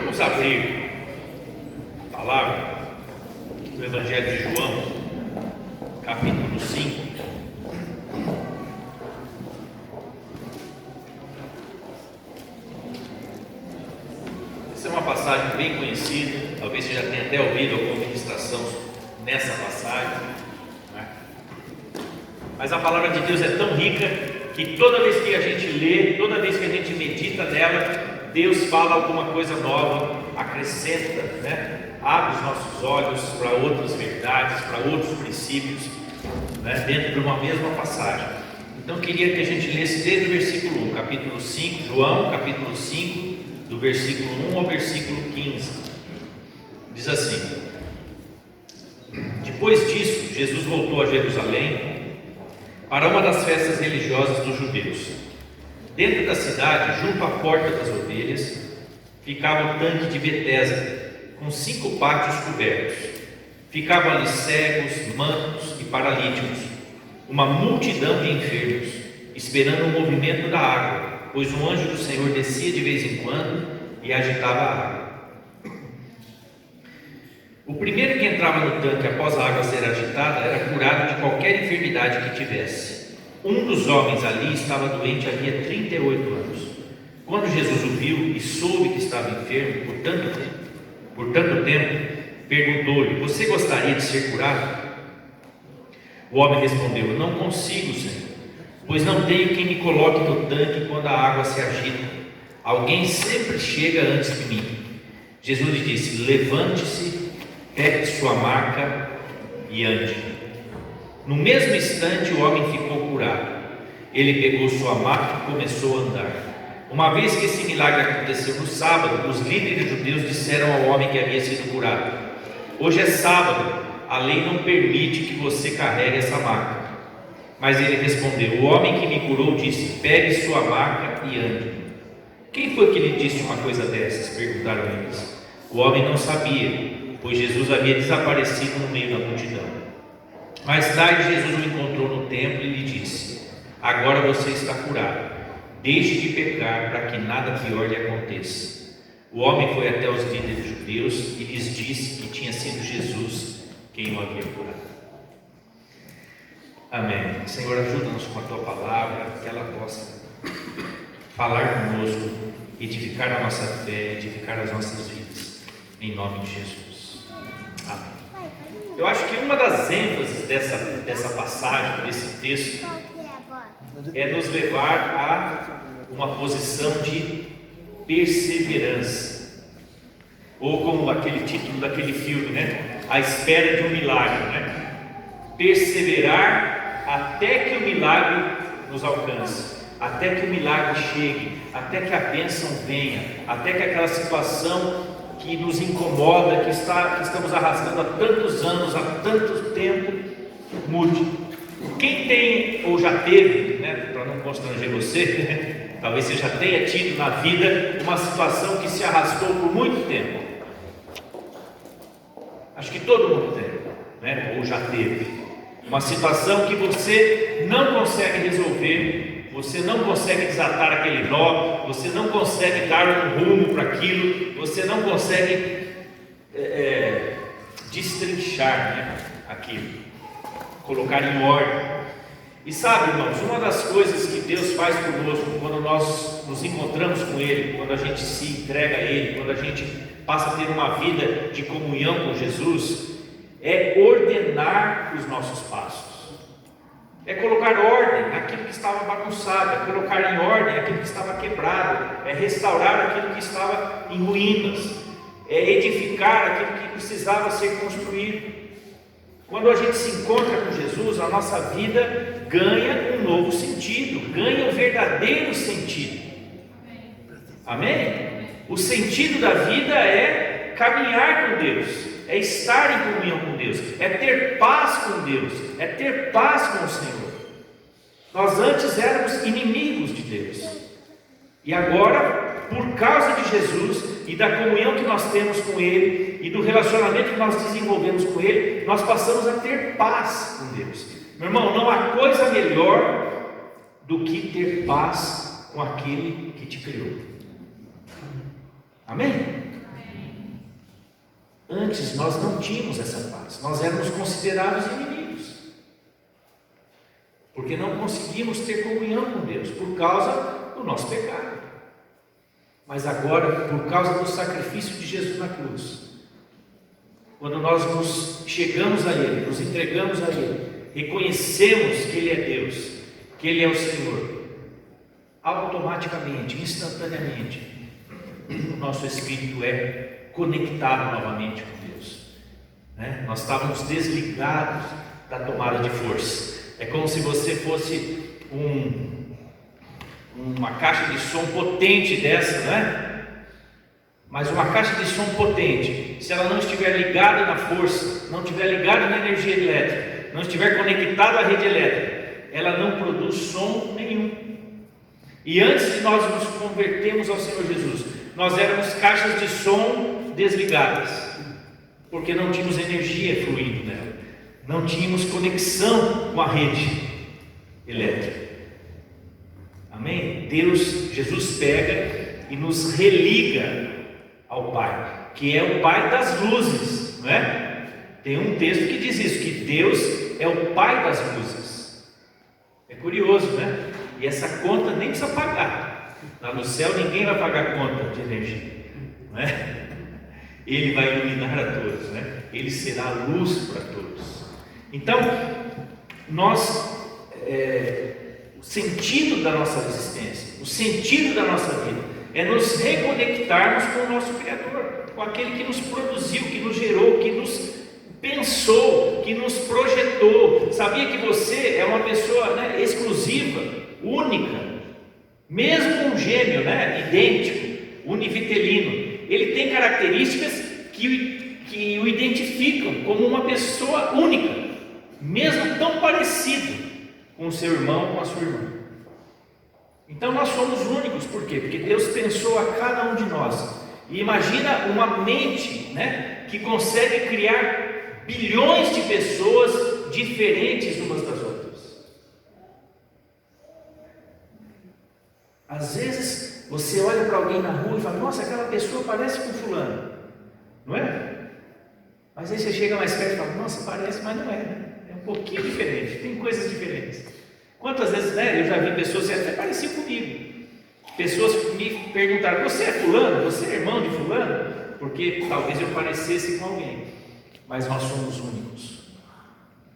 Vamos abrir a palavra do Evangelho de João, capítulo 5. Essa é uma passagem bem conhecida, talvez você já tenha até ouvido alguma ministração nessa passagem, né? Mas a palavra de Deus é tão rica que toda vez que a gente lê, toda vez que a gente medita nela, Deus fala alguma coisa nova, acrescenta, né? Abre os nossos olhos para outras verdades, para outros princípios, né? Dentro de uma mesma passagem. Então eu queria que a gente lesse desde o versículo 1, capítulo 5, João, capítulo 5, do versículo 1 ao versículo 15. Diz assim: Depois disso, Jesus voltou a Jerusalém para uma das festas religiosas dos judeus. Dentro da cidade, junto à porta das ovelhas, ficava o tanque de Betesda, com 5 pátios cobertos. Ficavam ali cegos, mancos e paralíticos, uma multidão de enfermos, esperando o movimento da água, pois um anjo do Senhor descia de vez em quando e agitava a água. O primeiro que entrava no tanque após a água ser agitada era curado de qualquer enfermidade que tivesse. Um dos homens ali estava doente havia 38 anos. Quando Jesus o viu e soube que estava enfermo por tanto tempo, perguntou-lhe: Você gostaria de ser curado? O homem respondeu: Não consigo, Senhor, pois não tenho quem me coloque no tanque quando a água se agita. Alguém sempre chega antes de mim. Jesus lhe disse: Levante-se, pegue sua maca e ande. No mesmo instante o homem ficou curado. Ele pegou sua maca e começou a andar. Uma vez que esse milagre aconteceu no sábado, os líderes judeus disseram ao homem que havia sido curado: Hoje é sábado, a lei não permite que você carregue essa maca. Mas ele respondeu: O homem que me curou disse: Pegue sua maca e ande. Quem foi que lhe disse uma coisa dessas? Perguntaram eles. O homem não sabia, pois Jesus havia desaparecido no meio da multidão. Mais tarde Jesus o encontrou no templo e lhe disse: Agora você está curado, deixe de pecar para que nada pior lhe aconteça. O homem foi até os líderes judeus e lhes disse que tinha sido Jesus quem o havia curado. Amém. Senhor, ajuda-nos com a tua palavra, que ela possa falar conosco, edificar a nossa fé, edificar as nossas vidas, em nome de Jesus. Amém. Eu acho que uma das ênfases dessa passagem, desse texto, é nos levar a uma posição de perseverança, ou como aquele título daquele filme, né? A espera de um milagre, né? Perseverar até que o milagre nos alcance, até que o milagre chegue, até que a bênção venha, até que aquela situação que nos incomoda, que estamos arrastando há tantos anos, há tanto tempo, mude. Quem tem ou já teve, né, para não constranger você, né, talvez você já tenha tido na vida uma situação que se arrastou por muito tempo. Acho que todo mundo tem, né, ou já teve uma situação que você não consegue resolver. Você não consegue desatar aquele nó, você não consegue dar um rumo para aquilo, você não consegue destrinchar, né, aquilo, colocar em ordem. E sabe, irmãos, uma das coisas que Deus faz conosco quando nós nos encontramos com Ele, quando a gente se entrega a Ele, quando a gente passa a ter uma vida de comunhão com Jesus, é ordenar os nossos passos. É colocar ordem naquilo que estava bagunçado, é colocar em ordem aquilo que estava quebrado, é restaurar aquilo que estava em ruínas, é edificar aquilo que precisava ser construído. Quando a gente se encontra com Jesus, a nossa vida ganha um novo sentido, ganha um verdadeiro sentido. Amém? O sentido da vida é caminhar com Deus, é estar em comunhão com Deus, é ter paz com Deus, é ter paz com o Senhor. Nós antes éramos inimigos de Deus, e agora, por causa de Jesus e da comunhão que nós temos com Ele e do relacionamento que nós desenvolvemos com Ele, nós passamos a ter paz com Deus. Meu irmão, não há coisa melhor do que ter paz com aquele que te criou. Amém? antes nós não tínhamos essa paz, nós éramos considerados inimigos, porque não conseguimos ter comunhão com Deus, por causa do nosso pecado. Mas agora, por causa do sacrifício de Jesus na cruz, quando nós nos chegamos a Ele, nos entregamos a Ele, reconhecemos que Ele é Deus, que Ele é o Senhor, automaticamente, instantaneamente, o nosso espírito é conectado novamente com Deus, né? Nós estávamos desligados da tomada de força. É como se você fosse uma caixa de som potente dessa, né? Mas uma caixa de som potente, se ela não estiver ligada na força, não estiver ligada na energia elétrica, não estiver conectada à rede elétrica, ela não produz som nenhum. E antes de nós nos convertermos ao Senhor Jesus, nós éramos caixas de som desligadas, porque não tínhamos energia fluindo nela, não tínhamos conexão com a rede elétrica. Amém? Jesus pega e nos religa ao Pai, que é o Pai das luzes, não é? Tem um texto que diz isso, que Deus é o Pai das luzes. É curioso, né? E essa conta nem precisa pagar. Lá no céu ninguém vai pagar conta de energia, não é? Ele vai iluminar a todos, né? Ele será luz para todos. Então, o sentido da nossa existência, o sentido da nossa vida, é nos reconectarmos com o nosso Criador, com aquele que nos produziu, que nos gerou, que nos pensou, que nos projetou. Sabia que você é uma pessoa, né, exclusiva, única, mesmo um gêmeo, né, idêntico, univitelino, ele tem características que o identificam como uma pessoa única, mesmo tão parecido com o seu irmão, com a sua irmã. Então nós somos únicos. Por quê? Porque Deus pensou a cada um de nós. E imagina uma mente, né, que consegue criar bilhões de pessoas diferentes umas das outras. Às vezes você olha para alguém na rua e fala: nossa, aquela pessoa parece com fulano, não é? Mas aí você chega mais perto e fala: nossa, parece, mas não é, né? É um pouquinho diferente, tem coisas diferentes. Quantas vezes, né, eu já vi pessoas que até pareciam comigo. Pessoas me perguntaram: você é fulano? Você é irmão de fulano? Porque talvez eu parecesse com alguém. Mas nós somos únicos.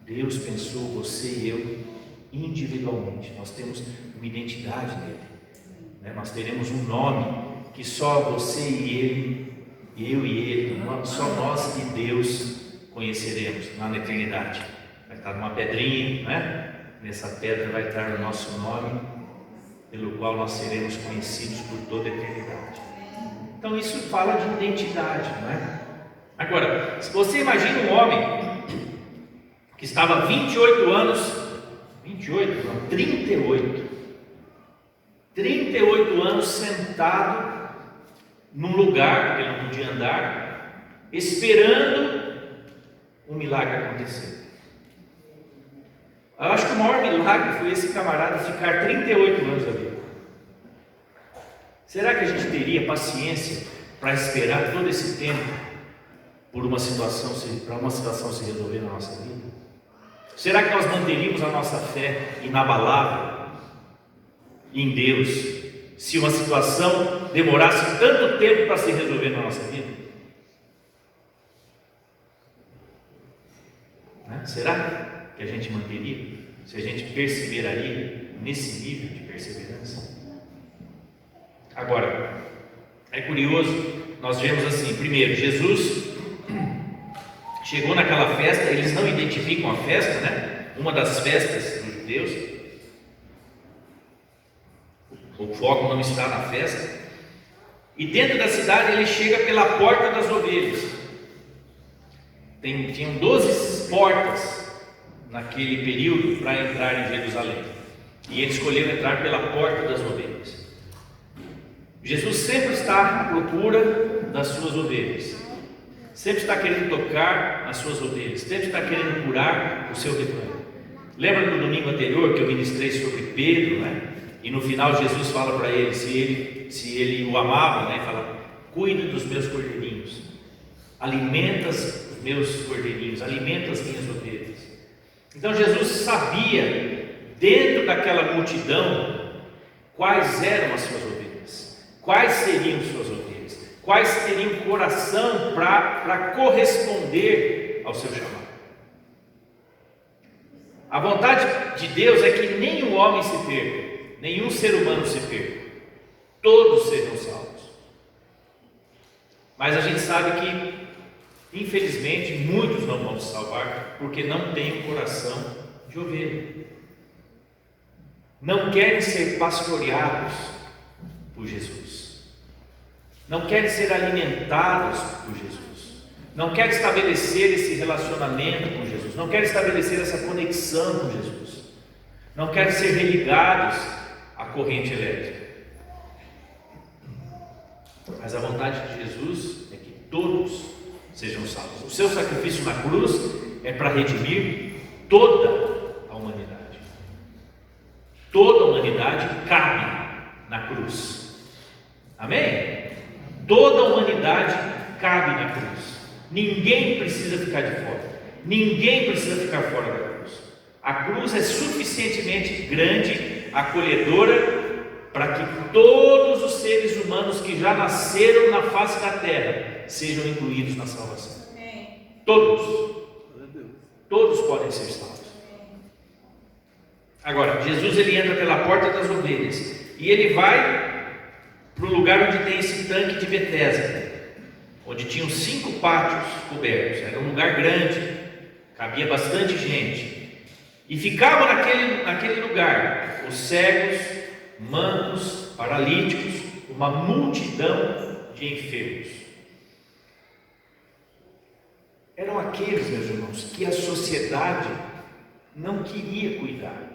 Deus pensou você e eu individualmente. Nós temos uma identidade nele, né? Nós teremos um nome que só você e ele, eu e ele, só nós e Deus conheceremos lá na eternidade. Vai estar numa pedrinha, né? Nessa pedra vai estar o nosso nome, pelo qual nós seremos conhecidos por toda a eternidade. Então isso fala de identidade, não é? Agora, se você imagina um homem que estava 38 anos sentado num lugar, porque ele não podia andar, esperando um milagre acontecer. Eu acho que o maior milagre foi esse camarada ficar 38 anos ali. Será que a gente teria paciência para esperar todo esse tempo para uma situação se resolver na nossa vida? Será que nós manteríamos a nossa fé inabalável em Deus se uma situação demorasse tanto tempo para se resolver na nossa vida? Né? Será que a gente manteria? Se a gente perseveraria nesse nível de perseverança? Agora, é curioso, nós vemos assim: primeiro, Jesus chegou naquela festa, eles não identificam a festa, né? Uma das festas dos judeus, o foco não está na festa, e dentro da cidade ele chega pela porta das ovelhas. Tinham 12 portas naquele período para entrar em Jerusalém, e ele escolheu entrar pela porta das ovelhas. Jesus sempre está à procura das suas ovelhas, sempre está querendo tocar as suas ovelhas, sempre está querendo curar o seu rebanho. Lembra no domingo anterior que eu ministrei sobre Pedro, né? E no final Jesus fala para ele, se ele o amava, né? Fala: cuide dos meus cordeirinhos. alimenta os meus cordeirinhos, alimenta as minhas ovelhas. Então Jesus sabia, dentro daquela multidão, quais eram as suas ovelhas, quais seriam suas ovelhas, quais teriam coração para corresponder ao seu chamado. A vontade de Deus é que nenhum homem se perca, nenhum ser humano se perca, todos sejam salvos. Mas a gente sabe que, infelizmente, muitos não vão se salvar porque não têm o coração de ovelha, não querem ser pastoreados por Jesus, não querem ser alimentados por Jesus, não querem estabelecer esse relacionamento com Jesus, não querem estabelecer essa conexão com Jesus, não querem ser religados à corrente elétrica. Mas a vontade de Jesus é que todos sejam salvos. O seu sacrifício na cruz é para redimir toda a humanidade. Toda a humanidade cabe na cruz. Amém? Toda a humanidade cabe na cruz. Ninguém precisa ficar de fora. Ninguém precisa ficar fora da cruz. A cruz é suficientemente grande, acolhedora, para que todos os seres humanos que já nasceram na face da terra sejam incluídos na salvação. Todos podem ser salvos. Agora, Jesus ele entra pela porta das ovelhas e ele vai para o lugar onde tem esse tanque de Betesda, onde tinham 5 pátios cobertos. Era um lugar grande, cabia bastante gente, e ficavam naquele lugar os cegos, mancos, paralíticos, uma multidão de enfermos. Eram aqueles, meus irmãos, que a sociedade não queria cuidar.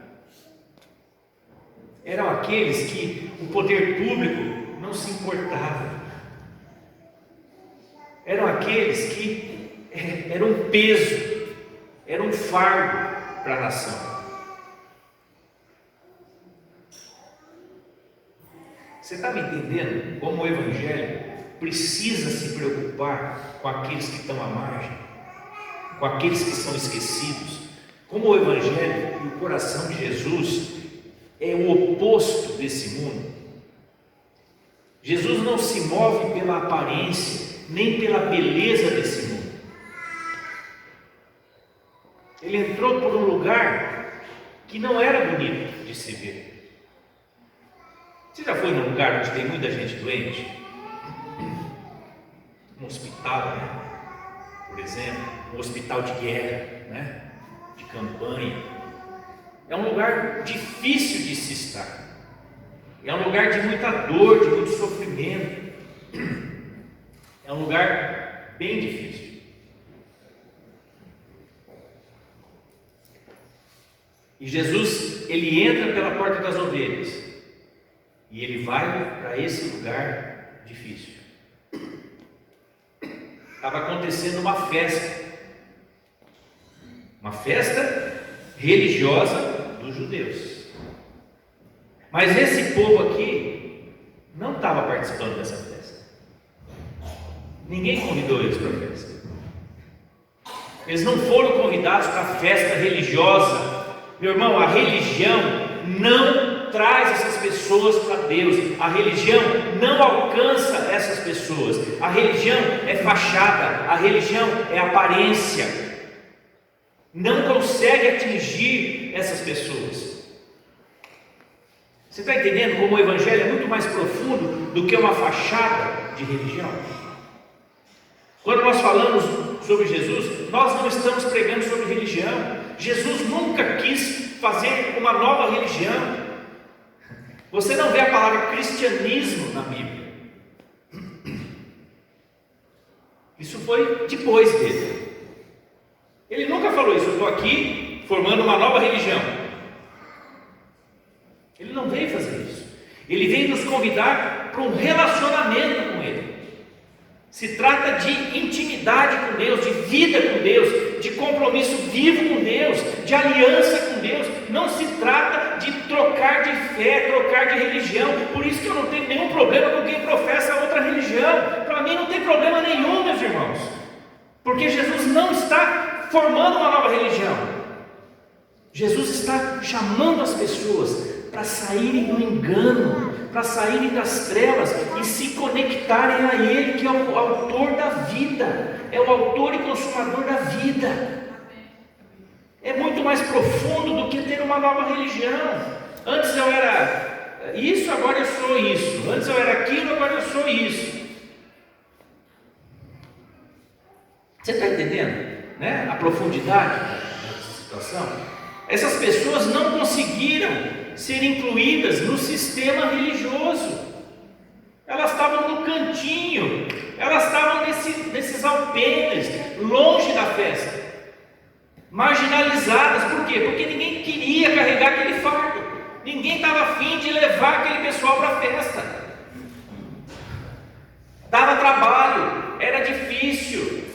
Eram aqueles que o poder público não se importava. Eram aqueles que eram um peso, eram um fardo para a nação. Você está me entendendo como o Evangelho precisa se preocupar com aqueles que estão à margem, com aqueles que são esquecidos? Como o Evangelho e o coração de Jesus é o oposto desse mundo. Jesus não se move pela aparência, nem pela beleza desse mundo. Ele entrou por um lugar que não era bonito de se ver. Você já foi num lugar onde tem muita gente doente? Um hospital, né? Por exemplo, um hospital de guerra, né? De campanha. É um lugar difícil de se estar. É um lugar de muita dor, de muito sofrimento. É um lugar bem difícil. E Jesus, ele entra pela porta das ovelhas. E ele vai para esse lugar difícil. Estava acontecendo uma festa religiosa dos judeus. Mas esse povo aqui não estava participando dessa festa. Ninguém convidou eles para a festa. Eles não foram convidados para a festa religiosa. Meu irmão, a religião não traz essas pessoas para Deus. A religião não alcança essas pessoas. A religião é fachada, a religião é aparência. Não consegue atingir essas pessoas. Você está entendendo como o Evangelho é muito mais profundo do que uma fachada de religião? Quando nós falamos sobre Jesus, nós não estamos pregando sobre religião. Jesus nunca quis fazer uma nova religião. Você não vê a palavra cristianismo na Bíblia. Isso foi depois dele. Ele nunca falou isso. Eu estou aqui formando uma nova religião. Ele não veio fazer isso. Ele veio nos convidar para um relacionamento com Ele. Se trata de intimidade com Deus, de vida com Deus, de compromisso vivo com Deus, de aliança com Deus. Não se trata de trocar de fé, trocar de religião. Por isso que eu não tenho nenhum problema com quem professa outra religião. Para mim não tem problema nenhum, meus irmãos. Porque Jesus não está formando uma nova religião. Jesus está chamando as pessoas para saírem do engano, para saírem das trevas e se conectarem a Ele, que é o autor da vida, é o autor e consumador da vida. É muito mais profundo do que ter uma nova religião. Antes eu era isso, agora eu sou isso. Antes eu era aquilo, agora eu sou isso. Você está entendendo, né? A profundidade dessa situação? Essas pessoas não conseguiram ser incluídas no sistema religioso. Elas estavam no cantinho, elas estavam nesses alpenes, longe da festa, marginalizadas. Por quê? Porque ninguém queria carregar aquele fardo, ninguém estava afim de levar aquele pessoal para a festa. Dava trabalho, era difícil.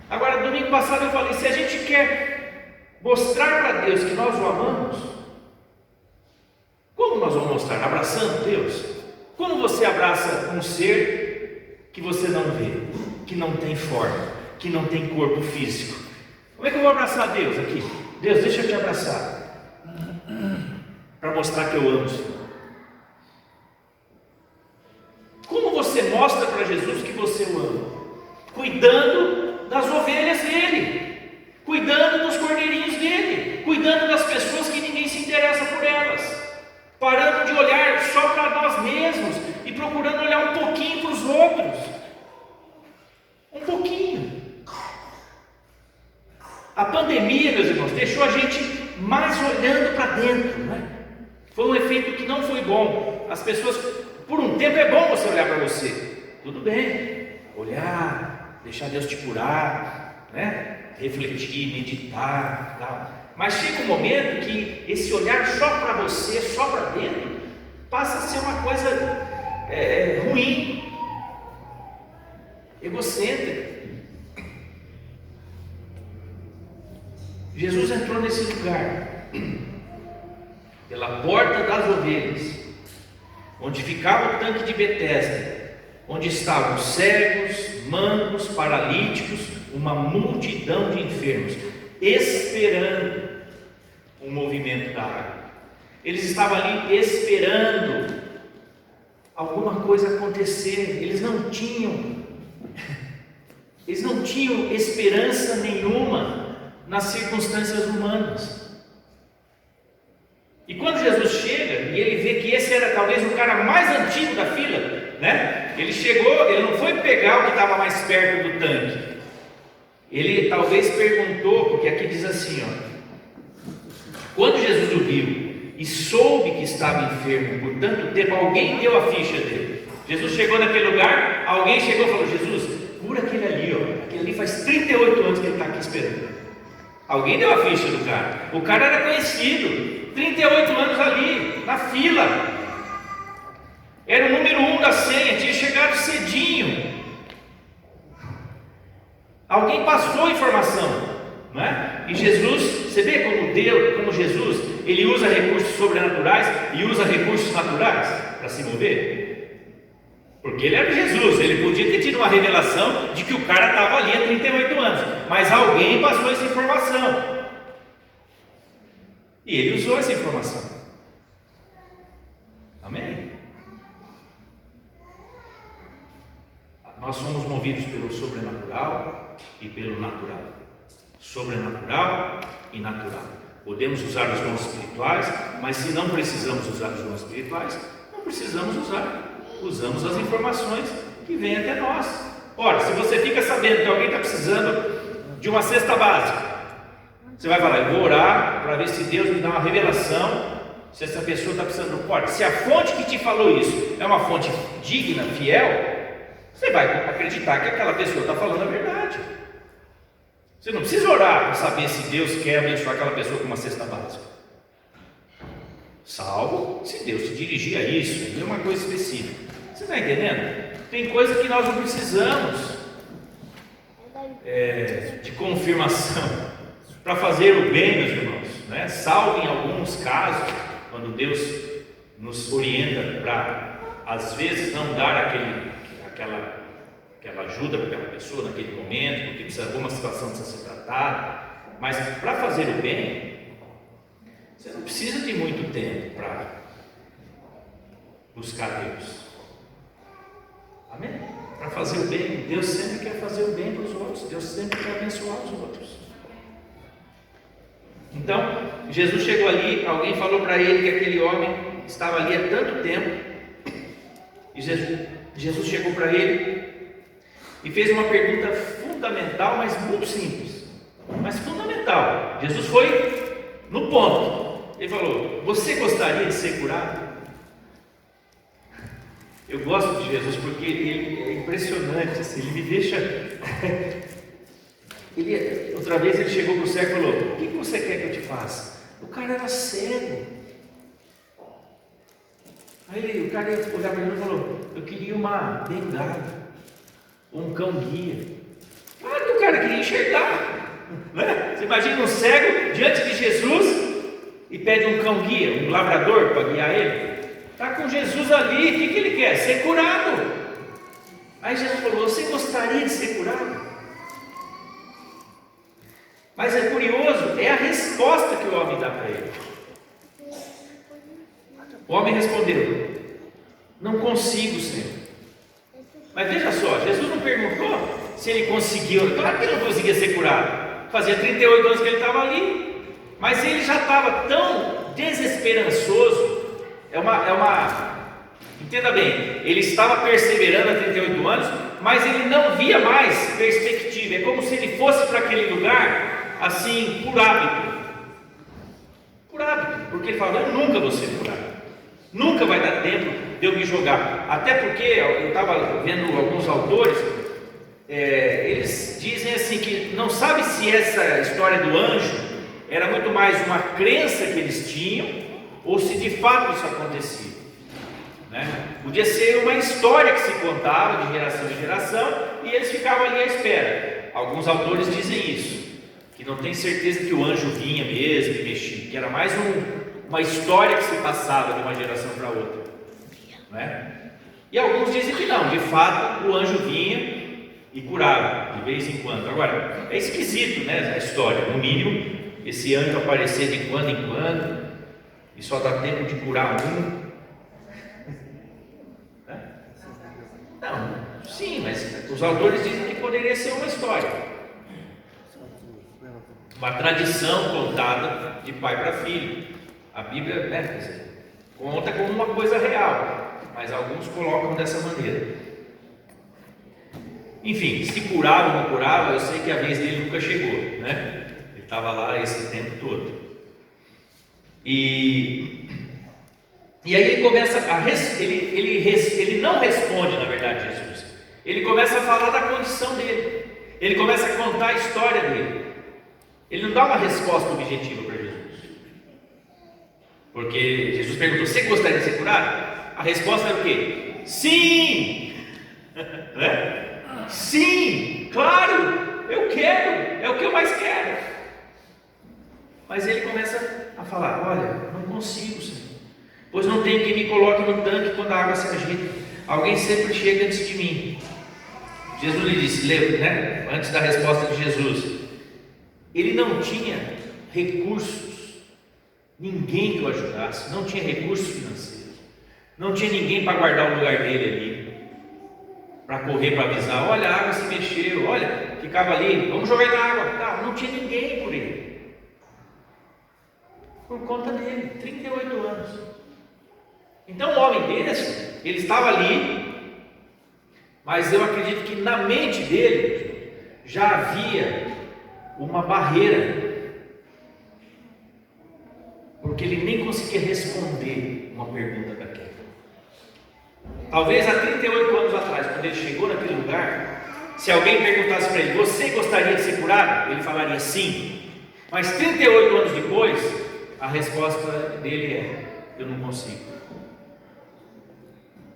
Agora, domingo passado eu falei, se a gente quer mostrar para Deus que nós o amamos, como nós vamos mostrar? Abraçando Deus? Como você abraça um ser que você não vê, que não tem forma, que não tem corpo físico? Como é que eu vou abraçar Deus aqui? Deus, deixa eu te abraçar, para mostrar que eu amo o Senhor. Como você mostra para Jesus que você o ama? Cuidando das ovelhas dele, cuidando dos cordeirinhos dele, cuidando das pessoas que ninguém se interessa por elas, parando de olhar só para nós mesmos e procurando olhar um pouquinho para os outros, um pouquinho. A pandemia, meus irmãos, deixou a gente mais olhando para dentro, né? Foi um efeito que não foi bom. As pessoas, por um tempo é bom você olhar para você, tudo bem, olhar, deixar Deus te curar, né? Refletir, meditar, tal. Mas chega um momento que esse olhar só para você, só para dentro, passa a ser uma coisa ruim, egocêntrica. Jesus entrou nesse lugar, pela porta das ovelhas, onde ficava o tanque de Betesda, onde estavam cegos, mancos, paralíticos, uma multidão de enfermos, esperando o movimento da água. Eles estavam ali esperando alguma coisa acontecer. Eles não tinham esperança nenhuma nas circunstâncias humanas. E quando Jesus chega e ele vê que esse era talvez o cara mais antigo da fila, né? Ele chegou, ele não foi pegar o que estava mais perto do tanque. Ele talvez perguntou, porque aqui diz assim, ó: quando Jesus o viu e soube que estava enfermo por tanto tempo, alguém deu a ficha dele. Jesus chegou naquele lugar, alguém chegou e falou: Jesus, cura aquele ali, ó. Aquele ali faz 38 anos que ele está aqui esperando. Alguém deu a ficha do cara. O cara era conhecido, 38 anos ali, na fila. Era o número 1 da senha, tinha chegado cedinho. Alguém passou a informação, não é? E Jesus, você vê como Jesus, ele usa recursos sobrenaturais e usa recursos naturais para se mover? Porque ele era Jesus, ele podia ter tido uma revelação de que o cara estava ali há 38 anos, mas alguém passou essa informação. E ele usou essa informação. Amém? Nós somos movidos pelo sobrenatural e pelo natural. Sobrenatural e natural. Podemos usar os dons espirituais, mas se não precisamos usar os dons espirituais, não precisamos usar. Usamos as informações que vêm até nós. Ora, se você fica sabendo que alguém está precisando de uma cesta básica, você vai falar: eu vou orar para ver se Deus me dá uma revelação, se essa pessoa está precisando do corte. Se a fonte que te falou isso é uma fonte digna, fiel, você vai acreditar que aquela pessoa está falando a verdade. Você não precisa orar para saber se Deus quer abençoar aquela pessoa com uma cesta básica, salvo se Deus te dirigir a isso, é uma coisa específica. Você está entendendo? Tem coisa que nós não precisamos de confirmação para fazer o bem, meus irmãos, né? Salvo em alguns casos, quando Deus nos orienta para, às vezes, não dar aquela aquela ajuda para aquela pessoa naquele momento, porque precisa, alguma situação precisa ser tratada. Mas para fazer o bem, você não precisa de muito tempo para buscar Deus. Amém? Para fazer o bem, Deus sempre quer fazer o bem para os outros, Deus sempre quer abençoar os outros. Então, Jesus chegou ali, alguém falou para ele que aquele homem estava ali há tanto tempo, e Jesus chegou para ele e fez uma pergunta fundamental, mas muito simples, mas fundamental. Jesus foi no ponto. Ele falou: você gostaria de ser curado? Eu gosto de Jesus porque ele é impressionante, assim, ele me deixa. Outra vez ele chegou para o cego e falou: o que você quer que eu te faça? O cara era cego. Aí o cara ia olhar para ele e falou: eu queria uma bengala, um cão guia. Claro que o cara queria enxergar, né? Você imagina um cego diante de Jesus e pede um cão guia, um labrador para guiar ele. Está com Jesus ali, o que ele quer? Ser curado. Aí Jesus falou: você gostaria de ser curado? Mas é curioso, é a resposta que o homem dá para ele. O homem respondeu: não consigo, Senhor. Mas veja só, Jesus não perguntou se ele conseguiu. Claro que ele não conseguia ser curado. Fazia 38 anos que ele estava ali. Mas ele já estava tão desesperançoso. Entenda bem, ele estava perseverando há 38 anos, mas ele não via mais perspectiva. É como se ele fosse para aquele lugar assim, por hábito. Por hábito, porque ele fala: eu nunca vou ser curado, nunca vai dar tempo de eu me jogar. Até porque eu estava vendo alguns autores, eles dizem assim que não sabe se essa história do anjo era muito mais uma crença que eles tinham, ou se de fato isso acontecia, né? Podia ser uma história que se contava de geração em geração e eles ficavam ali à espera. Alguns autores dizem isso, que não tem certeza que o anjo vinha mesmo e mexia, que era mais uma história que se passava de uma geração para outra, né? E alguns dizem que não, de fato o anjo vinha e curava de vez em quando. Agora, é esquisito, né, a história. No mínimo, esse anjo aparecer de quando em quando e só dá tempo de curar um. Não, sim, mas os autores dizem que poderia ser uma história, uma tradição contada de pai para filho. A Bíblia, né, quer dizer, conta como uma coisa real, mas alguns colocam dessa maneira. Enfim, se curava ou não curava, eu sei que a vez dele nunca chegou, né? Ele estava lá esse tempo todo. E aí ele começa ele não responde, na verdade, Jesus. Ele começa a falar da condição dele. Ele começa a contar a história dele. Ele não dá uma resposta objetiva para Jesus. Porque Jesus perguntou: você gostaria de ser curado? A resposta era o quê? Sim! Né? Sim! Claro! Eu quero! É o que eu mais quero! Mas ele começa a falar: olha, não consigo, Senhor, pois não tem quem me coloque no tanque quando a água se agita. Alguém sempre chega antes de mim. Jesus lhe disse, né, antes da resposta de Jesus, ele não tinha recursos, ninguém que o ajudasse, não tinha recursos financeiros, não tinha ninguém para guardar o lugar dele ali, para correr para avisar: olha, a água se mexeu, olha, ficava ali, vamos jogar na água. Não tinha ninguém por ele. Por conta dele, 38 anos. Então o homem desse, ele estava ali, mas eu acredito que na mente dele já havia uma barreira, porque ele nem conseguia responder uma pergunta daquela. Talvez há 38 anos atrás, quando ele chegou naquele lugar, se alguém perguntasse para ele: você gostaria de ser curado? Ele falaria sim. Mas 38 anos depois, a resposta dele é: eu não consigo.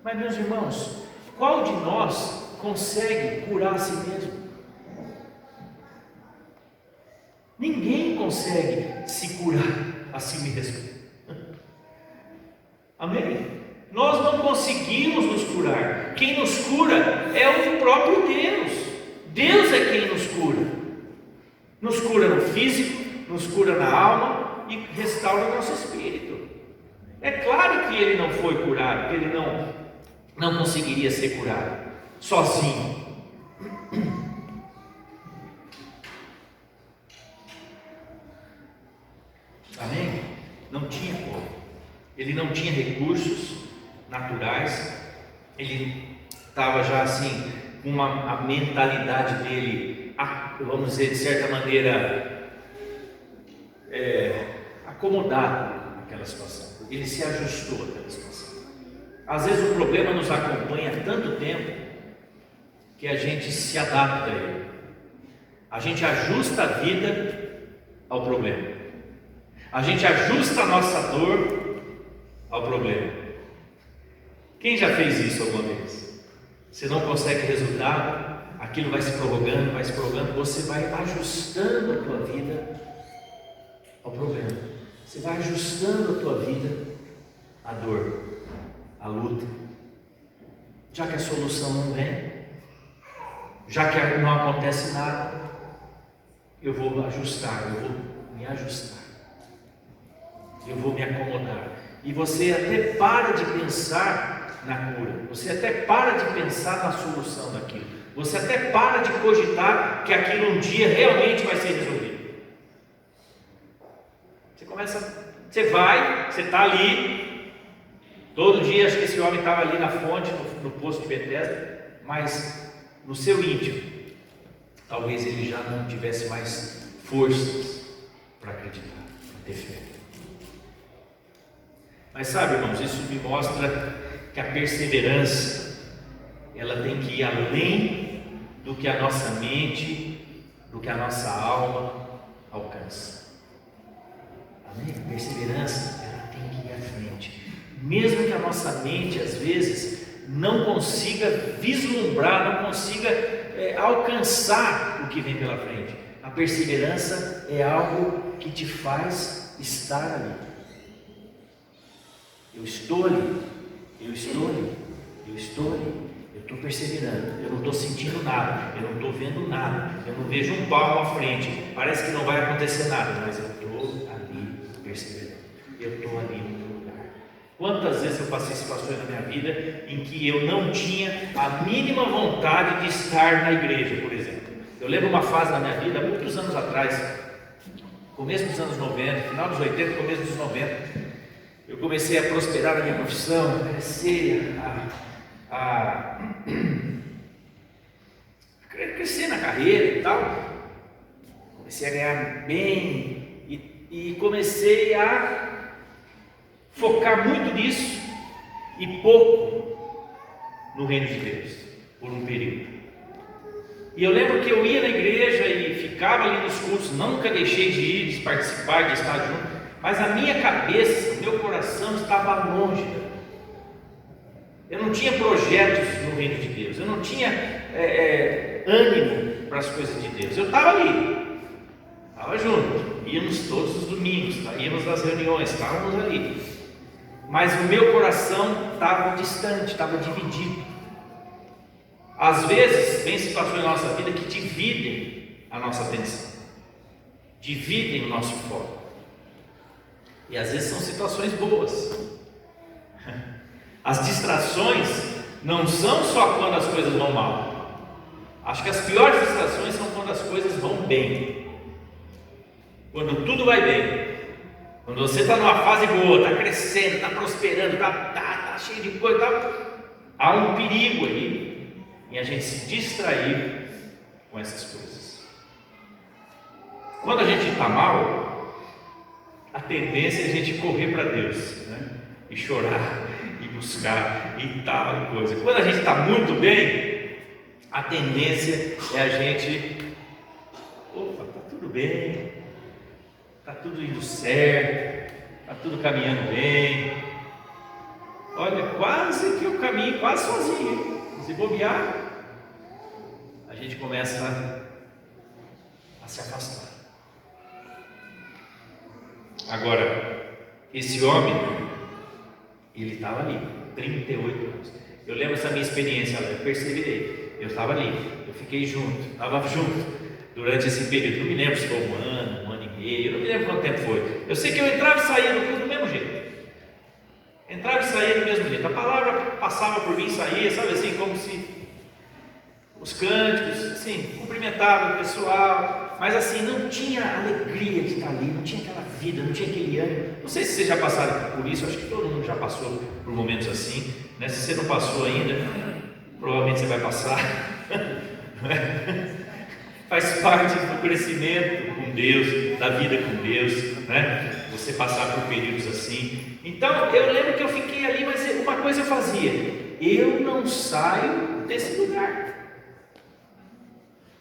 Mas, meus irmãos, qual de nós consegue curar a si mesmo? Ninguém consegue se curar a si mesmo. Amém? Nós não conseguimos nos curar. Quem nos cura é o próprio Deus. Deus é quem nos cura. Nos cura no físico, nos cura na alma e restaura o nosso espírito. É claro que ele não foi curado, que ele não conseguiria ser curado sozinho. Amém? Não tinha como. Ele não tinha recursos naturais. Ele estava já assim, com a mentalidade dele, vamos dizer, de certa maneira, acomodado naquela situação. Ele se ajustou àquela situação. Às vezes o problema nos acompanha há tanto tempo que a gente se adapta a ele. A gente ajusta a vida ao problema. A gente ajusta a nossa dor ao problema. Quem já fez isso alguma vez? Você não consegue resultado, aquilo vai se prorrogando, você vai ajustando a tua vida ao problema. Você vai ajustando a tua vida à dor, à luta. Já que a solução não vem, já que não acontece nada, eu vou ajustar, eu vou me ajustar. Eu vou me acomodar. E você até para de pensar na cura. Você até para de pensar na solução daquilo. Você até para de cogitar que aquilo um dia realmente vai ser resolvido. Você está ali. Todo dia, acho que esse homem estava ali na fonte, no poço de Betesda, mas no seu íntimo, talvez ele já não tivesse mais forças para acreditar, para ter fé. Mas sabe, irmãos, isso me mostra que a perseverança, ela tem que ir além do que a nossa mente, do que a nossa alma alcança. Amém? A perseverança, ela tem que ir à frente. Mesmo que a nossa mente, às vezes, não consiga vislumbrar, não consiga alcançar o que vem pela frente. A perseverança é algo que te faz estar ali. Eu estou ali, eu estou perseverando, eu não estou sentindo nada, eu não estou vendo nada, eu não vejo um palmo à frente, parece que não vai acontecer nada, mas eu estou ali perseverando, eu estou ali no meu lugar. Quantas vezes eu passei situações na minha vida em que eu não tinha a mínima vontade de estar na igreja, por exemplo. Eu lembro uma fase na minha vida, muitos anos atrás, começo dos anos 90, final dos 80, começo dos 90, eu comecei a prosperar na minha profissão, crescer, crescer na carreira e tal. Comecei a ganhar bem e comecei a focar muito nisso e pouco no reino de Deus, por um período. E eu lembro que eu ia na igreja e ficava ali nos cultos, nunca deixei de ir, de participar, de estar junto. Mas a minha cabeça, meu coração estava longe. Eu não tinha projetos no reino de Deus. Eu não tinha ânimo para as coisas de Deus. Eu estava ali, estava junto. Íamos todos os domingos, íamos nas reuniões, estávamos ali. Mas o meu coração estava distante, estava dividido. Às vezes, tem situações na nossa vida que dividem a nossa atenção, dividem o nosso foco. E às vezes são situações boas. As distrações não são só quando as coisas vão mal. Acho que as piores distrações são quando as coisas vão bem. Quando tudo vai bem. Quando você está numa fase boa, está crescendo, está prosperando, está cheio de coisa, há um perigo aí em a gente se distrair com essas coisas. Quando a gente está mal, a tendência é a gente correr para Deus, né? E chorar, e buscar, e tal coisa. Quando a gente está muito bem, a tendência é a gente, opa, está tudo bem, está tudo indo certo, está tudo caminhando bem. Olha, quase que eu caminho, quase sozinho. Se bobear, a gente começa a se afastar. Agora, esse homem, ele estava ali, 38 anos. Eu lembro essa minha experiência lá, eu perseverei. Eu estava ali, eu fiquei junto, estava junto durante esse período. Não me lembro se foi um ano e meio, eu não me lembro quanto tempo foi. Eu sei que eu entrava e saía do culto do mesmo jeito. Entrava e saía do mesmo jeito. A palavra passava por mim e saía, sabe assim, como se os cânticos, assim, cumprimentava o pessoal, mas assim, não tinha alegria de estar ali, não tinha aquela vida, não tinha aquele ânimo. Não sei se vocês já passaram por isso, acho que todo mundo já passou por momentos assim, né? Se você não passou ainda, provavelmente você vai passar. Faz parte do crescimento com Deus, da vida com Deus, né? Você passar por períodos assim. Então, eu lembro que eu fiquei ali, mas uma coisa eu fazia: eu não saio desse lugar.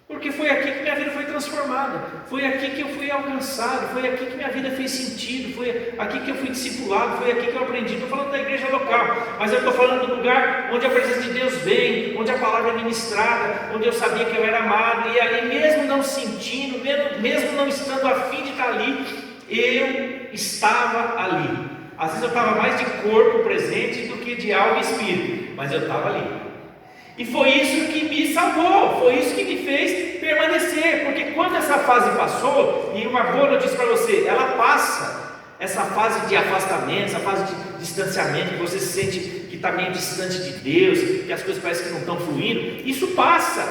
Porque foi aqui que minha vida foi transformada, foi aqui que eu fui alcançado, foi aqui que minha vida fez sentido, foi aqui que eu fui discipulado, foi aqui que eu aprendi. Estou falando da igreja local, mas eu estou falando do lugar onde a presença de Deus vem, onde a palavra é ministrada, onde eu sabia que eu era amado, e ali mesmo não sentindo, mesmo não estando a fim de estar ali, eu estava ali. Às vezes eu estava mais de corpo presente do que de alma e espírito, mas eu estava ali. E foi isso que me salvou, foi isso que me fez permanecer, porque quando essa fase passou, e uma boa notícia para você, ela passa, essa fase de afastamento, essa fase de distanciamento, que você se sente que está meio distante de Deus, que as coisas parecem que não estão fluindo, isso passa,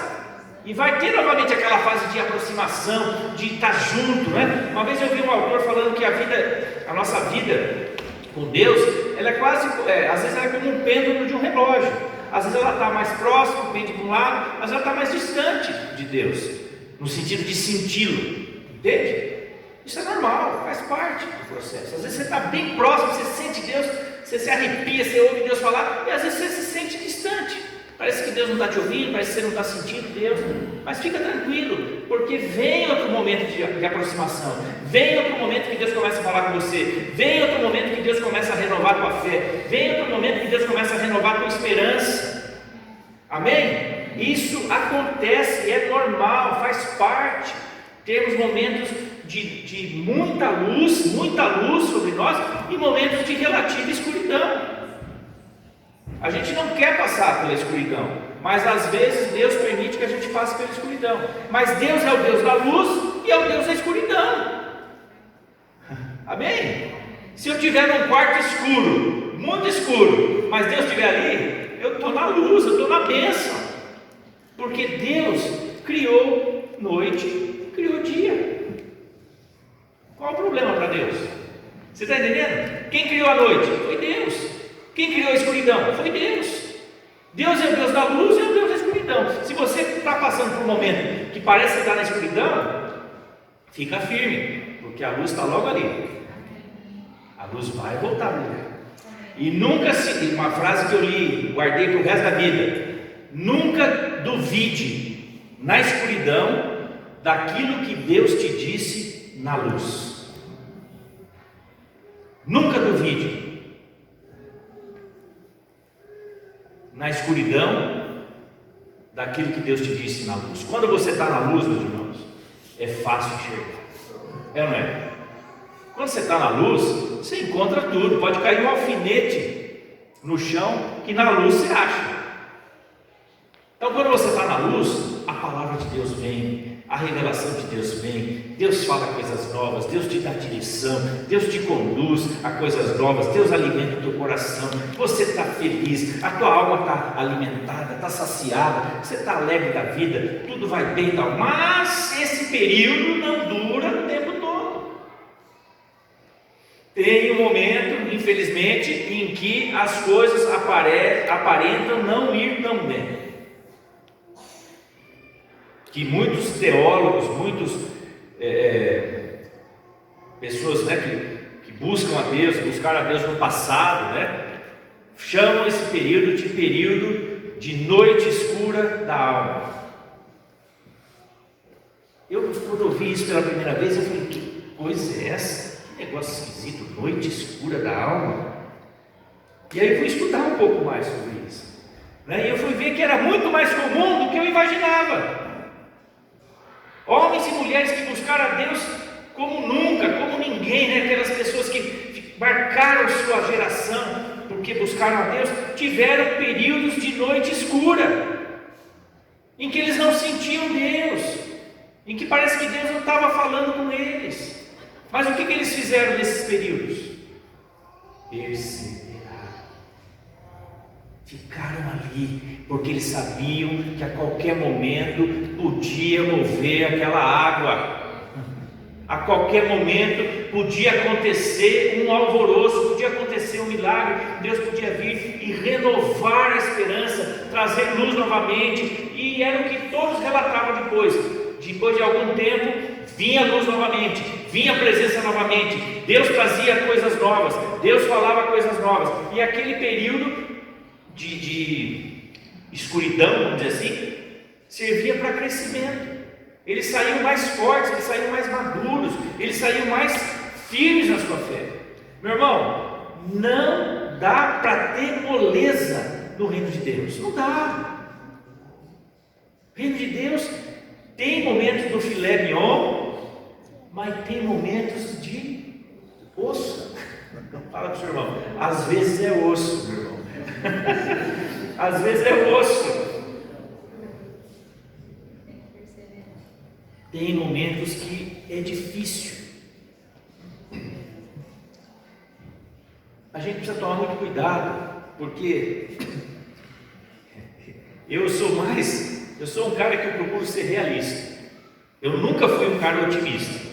e vai ter novamente aquela fase de aproximação, de estar junto, né? Uma vez eu vi um autor falando que a nossa vida com Deus, ela é quase, às vezes ela é como um pêndulo de um relógio. Às vezes ela está mais próxima, pende para um lado, mas ela está mais distante de Deus, no sentido de senti-lo, entende? Isso é normal, faz parte do processo. Às vezes você está bem próximo, você sente Deus, você se arrepia, você ouve Deus falar, e às vezes você se sente distante. Parece que Deus não está te ouvindo, parece que você não está sentindo Deus, mas fica tranquilo, porque vem outro momento de aproximação, vem outro momento que Deus começa a falar com você, vem outro momento que Deus começa a renovar a tua fé, vem outro momento que Deus começa a renovar a tua esperança. Amém? Isso acontece, é normal, faz parte. Temos momentos de muita luz sobre nós, e momentos de relativa escuridão. A gente não quer passar pela escuridão, mas às vezes Deus permite que a gente passe pela escuridão. Mas Deus é o Deus da luz e é o Deus da escuridão. Amém? Se eu estiver num quarto escuro, muito escuro, mas Deus estiver ali, eu estou na luz, eu estou na bênção. Porque Deus criou noite, criou dia. Qual o problema para Deus? Você está entendendo? Quem criou a noite? Foi Deus. Quem criou a escuridão? Foi Deus. Deus é o Deus da luz e é o Deus da escuridão. Se você está passando por um momento que parece estar na escuridão, fica firme, porque a luz está logo ali. A luz vai voltar a brilhar. E nunca uma frase que eu li, guardei para o resto da vida: nunca duvide na escuridão daquilo que Deus te disse na luz. Nunca duvide na escuridão daquilo que Deus te disse na luz. Quando você está na luz, meus irmãos, é fácil enxergar. É ou não é? Quando você está na luz, você encontra tudo. Pode cair um alfinete no chão, que na luz você acha. Então, quando você está na luz, a palavra de Deus vem, a revelação de Deus vem, Deus fala coisas novas, Deus te dá direção, Deus te conduz a coisas novas, Deus alimenta o teu coração, você está feliz, a tua alma está alimentada, está saciada, você está alegre da vida, tudo vai bem e tal, mas esse período não dura o tempo todo. Tem um momento, infelizmente, em que as coisas aparentam não ir tão bem. Que muitos teólogos, pessoas, né, que buscam a Deus, buscaram a Deus no passado, né, chamam esse período de noite escura da alma. Quando eu vi isso pela primeira vez, eu falei: que coisa é essa? Que negócio esquisito, noite escura da alma. E aí eu fui estudar um pouco mais sobre isso, né, e eu fui ver que era muito mais comum do que eu imaginava. Homens e mulheres que buscaram a Deus como nunca, como ninguém, né? Aquelas pessoas que marcaram sua geração, porque buscaram a Deus, tiveram períodos de noite escura, em que eles não sentiam Deus, em que parece que Deus não estava falando com eles. Mas o que eles fizeram nesses períodos? Perseveraram. Ficaram ali, porque eles sabiam que a qualquer momento podia mover aquela água. A qualquer momento podia acontecer um alvoroço, podia acontecer um milagre. Deus podia vir e renovar a esperança, trazer luz novamente. E era o que todos relatavam depois. Depois de algum tempo, vinha a luz novamente, vinha a presença novamente. Deus trazia coisas novas, Deus falava coisas novas. E aquele período de escuridão, vamos dizer assim, servia para crescimento. Eles saíam mais fortes, eles saíam mais maduros, eles saíam mais firmes na sua fé. Meu irmão, não dá para ter moleza no reino de Deus. Não dá. O reino de Deus tem momentos do filé mignon, mas tem momentos de osso. Fala para o seu irmão, às vezes é osso, meu irmão. Às vezes é osso. Tem momentos que é difícil. A gente precisa tomar muito cuidado, porque eu sou um cara que eu procuro ser realista. Eu nunca fui um cara otimista.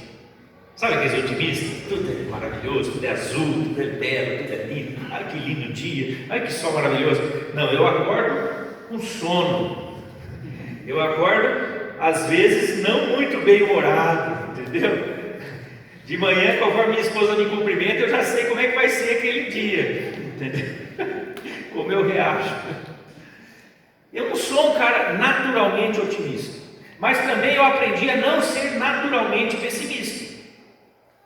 Sabe aqueles otimistas? Tudo é maravilhoso, tudo é azul, tudo é belo, tudo é lindo. Ai que lindo dia, ai que sol maravilhoso. Não, eu acordo com sono. Eu acordo às vezes não muito bem humorado, entendeu? De manhã, conforme minha esposa me cumprimenta, eu já sei como é que vai ser aquele dia, entendeu? Como eu reajo. Eu não sou um cara naturalmente otimista, mas também eu aprendi a não ser naturalmente pessimista.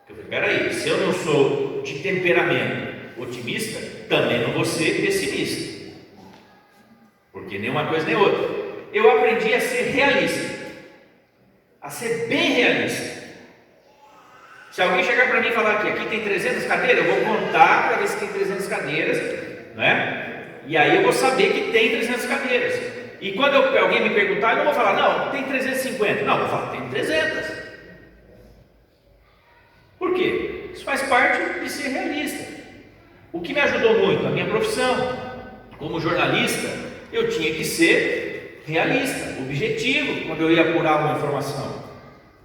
Eu falei, peraí, se eu não sou de temperamento otimista, também não vou ser pessimista, porque nem uma coisa nem outra. Eu aprendi a ser realista, a ser bem realista. Se alguém chegar para mim e falar que aqui tem 300 cadeiras, eu vou contar para ver se tem 300 cadeiras, não é? E aí eu vou saber que tem 300 cadeiras. E quando alguém me perguntar, eu não vou falar, não, tem 350. Não, eu vou falar, tem 300. Por quê? Isso faz parte de ser realista. O que me ajudou muito, a minha profissão, como jornalista, eu tinha que ser realista, objetivo, quando eu ia apurar uma informação.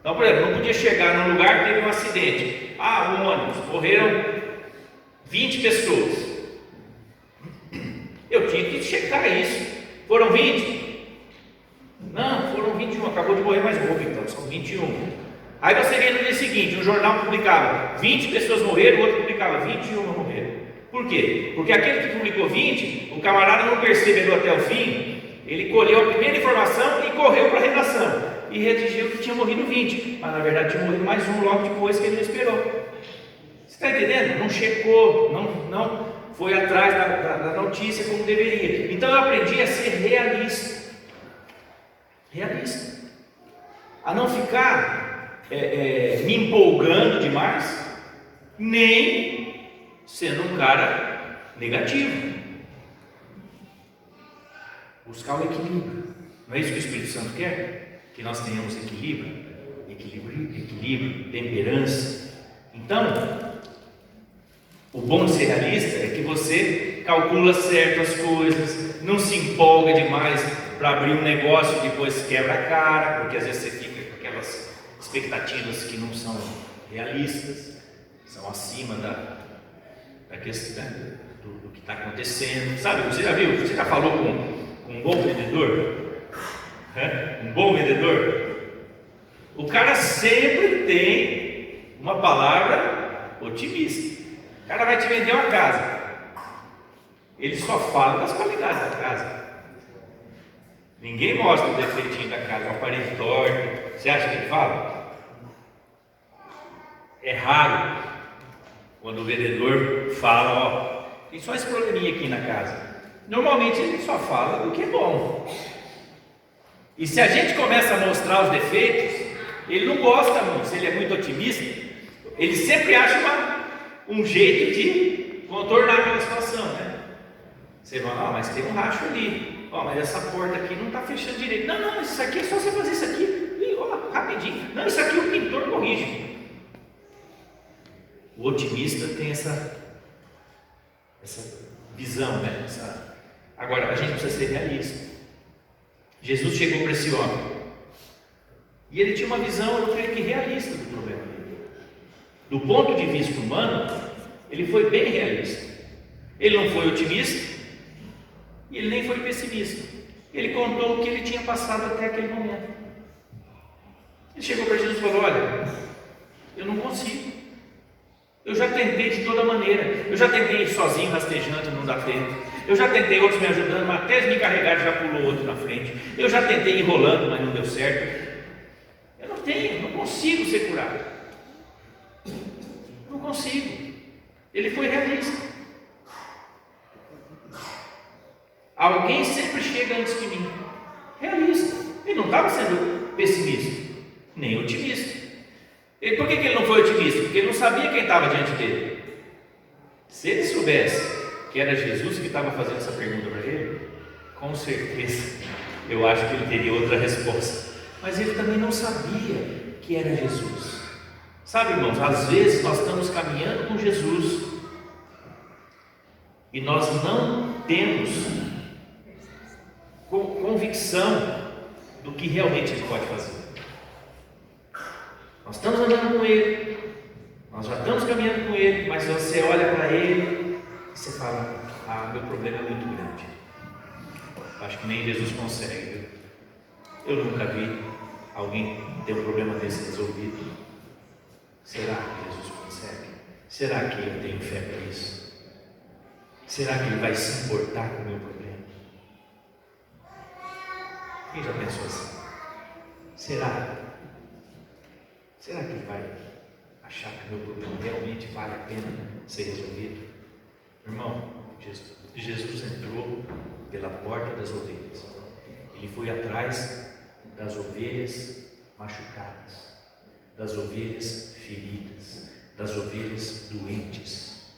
Então, por exemplo, não podia chegar num lugar que teve um acidente. Um ônibus, morreram 20 pessoas. Eu tinha que checar isso. Foram 20? Não, foram 21, acabou de morrer mais um, então são 21. Aí você vê no dia seguinte, um jornal publicava 20 pessoas morreram, o outro publicava 21 morreram. Por quê? Porque aquele que publicou 20, o camarada não percebeu até o fim, ele colheu a primeira informação e correu para a redação e redigiu que tinha morrido 20, mas na verdade tinha morrido mais um logo depois que ele não esperou. Você está entendendo? Não checou, não foi atrás da notícia como deveria. Então eu aprendi a ser realista, a não ficar me empolgando demais, nem sendo um cara negativo. Buscar o equilíbrio. Não é isso que o Espírito Santo quer? Que nós tenhamos equilíbrio, temperança. Então, o bom de ser realista é que você calcula certas coisas, não se empolga demais para abrir um negócio e depois quebra a cara, porque às vezes você fica com aquelas expectativas que não são realistas, são acima da questão do que está acontecendo. Sabe, você já viu, você já falou com um bom vendedor? Um bom vendedor, o cara sempre tem uma palavra otimista. O cara vai te vender uma casa, ele só fala das qualidades da casa. Ninguém mostra o defeitinho da casa, uma parede torta. Você acha que ele fala? É raro quando o vendedor fala, tem só esse probleminha aqui na casa. Normalmente ele só fala do que é bom. E se a gente começa a mostrar os defeitos, ele não gosta muito. Se ele é muito otimista, ele sempre acha um jeito de contornar aquela situação, né? Você fala, mas tem um racho ali, mas essa porta aqui não está fechando direito. Não, isso aqui é só você fazer isso aqui, e, rapidinho. Não, isso aqui o pintor corrige. O otimista tem essa visão, né? Agora, a gente precisa ser realista. Jesus chegou para esse homem e ele tinha uma visão, eu creio que realista do problema dele. Do ponto de vista humano, ele foi bem realista. Ele não foi otimista e ele nem foi pessimista. Ele contou o que ele tinha passado até aquele momento. Ele chegou para Jesus e falou: olha, eu não consigo. Eu já tentei de toda maneira. Eu já tentei ir sozinho, rastejando, não dá tempo. Eu já tentei, outros me ajudando, mas até me carregar já pulou outro na frente. Eu já tentei ir enrolando, mas não deu certo. Eu não consigo ser curado. Não consigo. Ele foi realista. Alguém sempre chega antes de mim. Realista. Ele não estava sendo pessimista, nem otimista. Por que ele não foi otimista? Porque ele não sabia quem estava diante dele. Se ele soubesse que era Jesus que estava fazendo essa pergunta para ele, com certeza eu acho que ele teria outra resposta. Mas ele também não sabia que era Jesus. Sabe, irmãos, às vezes nós estamos caminhando com Jesus e nós não temos convicção do que realmente Ele pode fazer. Nós estamos andando com Ele, nós já estamos caminhando com Ele, mas você olha para Ele e você fala: meu problema é muito grande, acho que nem Jesus consegue. Eu nunca vi alguém ter um problema desse resolvido. Será que Jesus consegue? Será que eu tenho fé para isso? Será que Ele vai se importar com o meu problema? Quem já pensou assim? Será que Ele vai achar que o meu problema realmente vale a pena ser resolvido? Irmão, Jesus entrou pela porta das ovelhas. Ele foi atrás das ovelhas machucadas, das ovelhas feridas, das ovelhas doentes.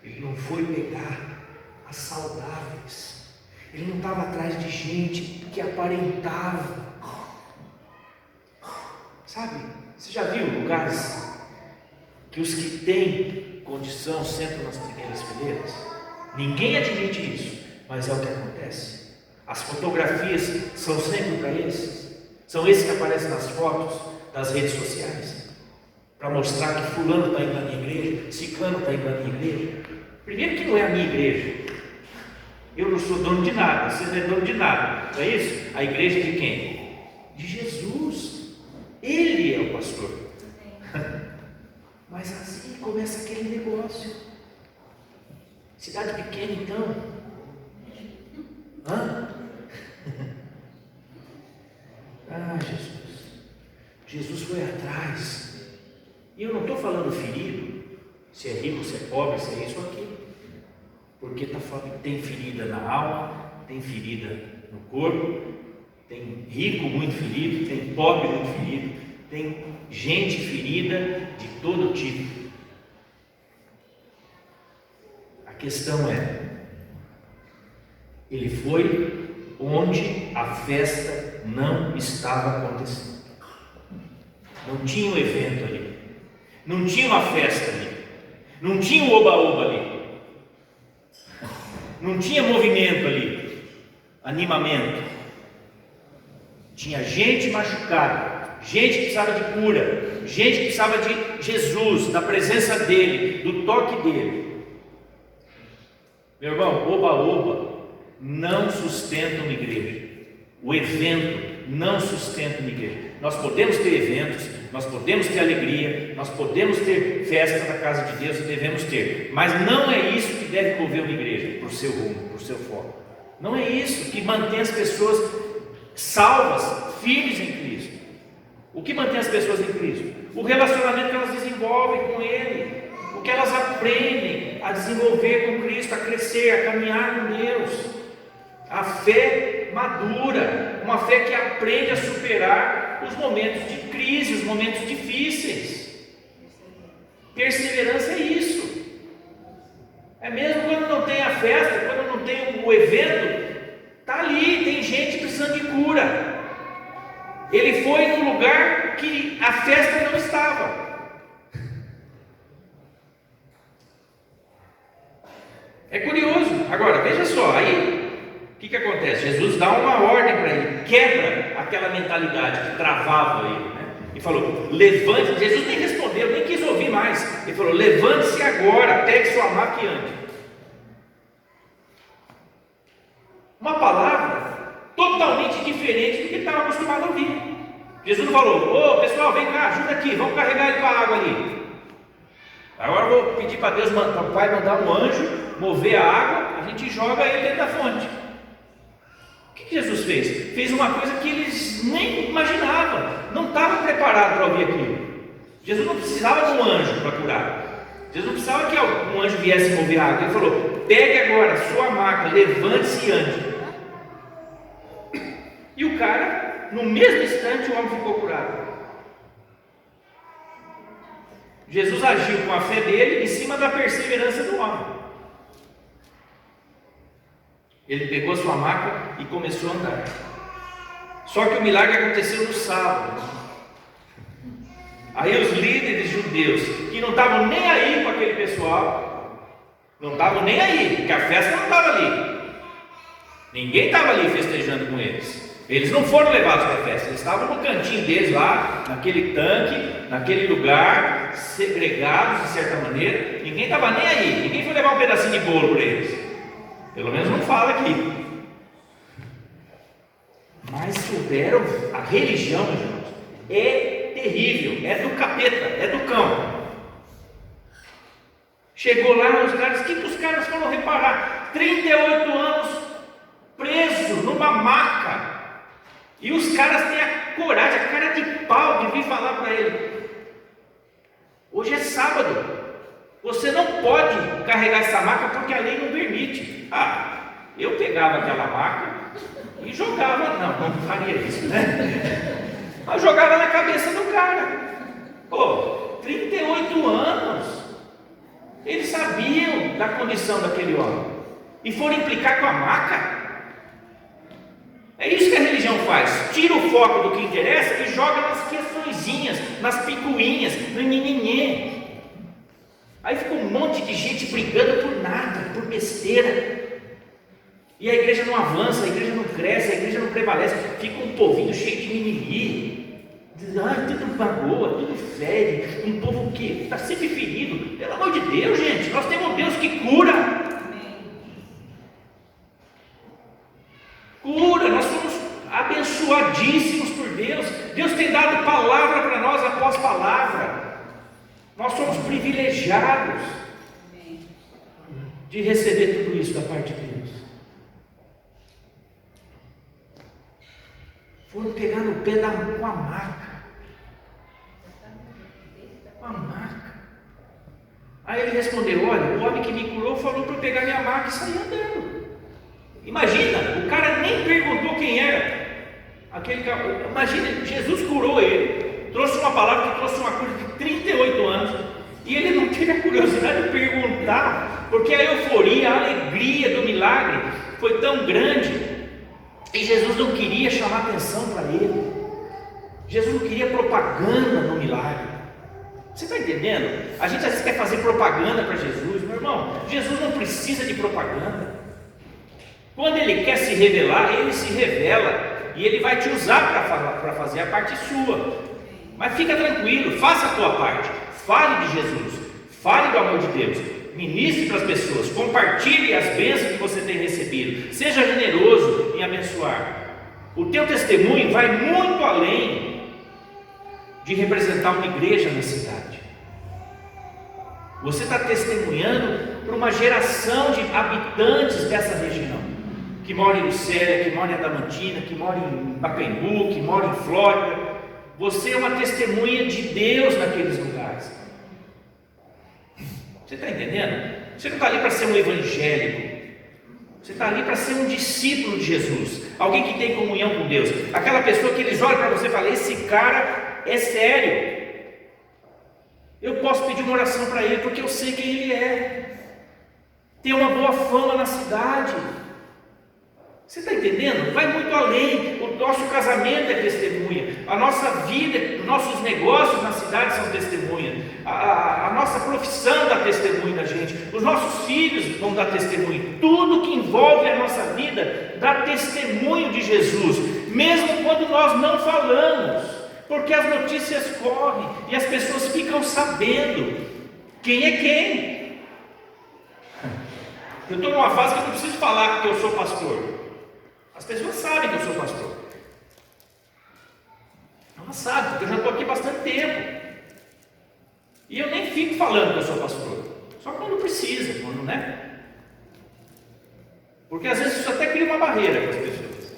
Ele não foi pegar as saudáveis. Ele não estava atrás de gente que aparentava. Sabe, você já viu lugares que os que têm condição sentam nas primeiras fileiras? Ninguém admite isso, mas é o que acontece. As fotografias são sempre para esses. São esses que aparecem nas fotos das redes sociais, para mostrar que fulano está indo na minha igreja, ciclano está indo na minha igreja. Primeiro que não é a minha igreja. Eu não sou dono de nada, você não é dono de nada, não é isso? A igreja de quem? De Jesus. Ele é o pastor. Mas assim começa aquele negócio. Cidade pequena, então. Jesus foi atrás. E eu não estou falando ferido, se é rico, se é pobre, se é isso ou aquilo. Porque tem ferida na alma, tem ferida no corpo, tem rico muito ferido, tem pobre muito ferido, tem gente ferida de todo tipo. A questão é, ele foi onde a festa não estava acontecendo. Não tinha um evento ali, não tinha uma festa ali, não tinha um oba-oba ali. Não tinha movimento ali, animamento. Tinha gente machucada, gente que precisava de cura, gente que precisava de Jesus, da presença dele, do toque dele. Meu irmão, oba-oba não sustenta uma igreja. O evento não sustenta uma igreja. Nós podemos ter eventos, nós podemos ter alegria, nós podemos ter festa na casa de Deus e devemos ter, mas não é isso que deve mover uma igreja para o seu rumo, para o seu foco. Não é isso que mantém as pessoas salvas, firmes em Cristo. O que mantém as pessoas em Cristo? O relacionamento que elas desenvolvem com Ele, o que elas aprendem a desenvolver com Cristo, a crescer, a caminhar com Deus. A fé madura, uma fé que aprende a superar os momentos de crise, os momentos difíceis. Perseverança é isso. É mesmo festa, quando não tem o evento, está ali, tem gente precisando de cura. Ele foi num lugar que a festa não estava. É curioso. Agora, veja só, aí o que acontece? Jesus dá uma ordem para ele, quebra aquela mentalidade que travava ele, né? E falou: levante. Jesus nem respondeu, nem quis ouvir mais. Ele falou: levante-se agora, pegue sua maca e ande. Uma palavra totalmente diferente do que ele estava acostumado a ouvir. Jesus não falou: ô pessoal, vem cá, ajuda aqui, vamos carregar ele para a água ali. Agora eu vou pedir para Deus, para o Pai mandar um anjo mover a água, a gente joga ele dentro da fonte. O que Jesus fez? Fez uma coisa que eles nem imaginavam, não estavam preparados para ouvir aquilo. Jesus não precisava de um anjo para curar, Jesus não precisava que um anjo viesse mover a água. Ele falou: pegue agora sua maca, levante-se e ande. E o cara, no mesmo instante, o homem ficou curado. Jesus agiu com a fé dele em cima da perseverança do homem. Ele pegou a sua maca e começou a andar. Só que o milagre aconteceu no sábado. Aí os líderes judeus, que não estavam nem aí com aquele pessoal, não estavam nem aí, porque a festa não estava ali, ninguém estava ali festejando com eles. Eles não foram levados para a festa, eles estavam no cantinho deles lá, naquele tanque, naquele lugar, segregados de certa maneira. Ninguém estava nem aí, ninguém foi levar um pedacinho de bolo para eles. Pelo menos não fala aqui. Mas souberam, a religião, irmãos, é terrível, é do capeta, é do cão. Chegou lá, os caras, o que os caras foram reparar? 38 anos preso numa maca. E os caras têm a coragem, a cara de pau de vir falar para ele: hoje é sábado, você não pode carregar essa maca porque a lei não permite. Eu pegava aquela maca e jogava, não faria isso, né? Mas jogava na cabeça do cara. 38 anos, eles sabiam da condição daquele homem e foram implicar com a maca. É isso que a religião faz: tira o foco do que interessa e joga nas questõezinhas, nas picuinhas, no nhenhenhê. Aí fica um monte de gente brigando por nada, por besteira. E a igreja não avança, a igreja não cresce, a igreja não prevalece. Fica um povinho cheio de mimimi. Tudo magoa, tudo fede. Um povo que está sempre ferido. Pelo amor de Deus, gente, nós temos um Deus que cura. Cura, nós somos abençoadíssimos por Deus. Deus tem dado palavra para nós após palavra. Nós somos privilegiados de receber tudo isso da parte de Deus. Foram pegar no pé com a maca. Com a maca. Aí ele respondeu: olha, o homem que me curou falou para eu pegar minha maca e sair andando. Imagina, o cara nem perguntou quem era aquele cara. Imagina, Jesus curou ele, trouxe uma palavra que trouxe uma cura de 38 anos, e ele não teve a curiosidade de perguntar, porque a euforia, a alegria do milagre foi tão grande, e Jesus não queria chamar atenção para ele. Jesus não queria propaganda no milagre. Você está entendendo? A gente às vezes quer fazer propaganda para Jesus. Meu irmão, Jesus não precisa de propaganda. Quando Ele quer se revelar, Ele se revela, e Ele vai te usar para fazer a parte sua. Mas fica tranquilo, faça a tua parte. Fale de Jesus, fale do amor de Deus, ministre para as pessoas, compartilhe as bênçãos que você tem recebido, seja generoso em abençoar. O teu testemunho vai muito além de representar uma igreja na cidade. Você está testemunhando para uma geração de habitantes dessa região, que mora em Lucélia, que mora em Adamantina, que mora em Pacaembu, que mora em Flórida. Você é uma testemunha de Deus naqueles lugares. Você está entendendo? Você não está ali para ser um evangélico. Você está ali para ser um discípulo de Jesus, alguém que tem comunhão com Deus, aquela pessoa que eles olham para você e falam: esse cara é sério, eu posso pedir uma oração para ele porque eu sei quem ele é. ter uma boa fama na cidade. Você está entendendo? Vai muito além. O nosso casamento é testemunha, a nossa vida, os nossos negócios na cidade são testemunha, a nossa profissão dá testemunho da gente, os nossos filhos vão dar testemunho, tudo que envolve a nossa vida dá testemunho de Jesus, mesmo quando nós não falamos, porque as notícias correm e as pessoas ficam sabendo quem é quem. Eu estou numa fase que eu não preciso falar que eu sou pastor. As pessoas sabem que eu sou pastor. Elas sabem, porque eu já estou aqui há bastante tempo. E eu nem fico falando que eu sou pastor. Só quando precisa, quando, né? Porque às vezes isso até cria uma barreira para as pessoas.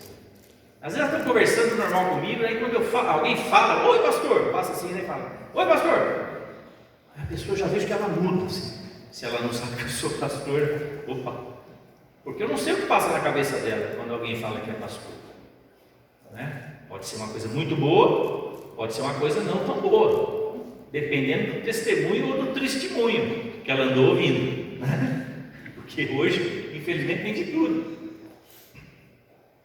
Às vezes elas estão conversando normal comigo, aí quando alguém fala, oi pastor, passa assim, né? Fala, oi pastor. Aí a pessoa já vejo que ela muda, assim. Se ela não sabe que eu sou pastor, opa. Porque eu não sei o que passa na cabeça dela quando alguém fala que é pastor, né? Pode ser uma coisa muito boa, pode ser uma coisa não tão boa, dependendo do testemunho ou do testemunho que ela andou ouvindo, né? Porque hoje, infelizmente, tem de tudo.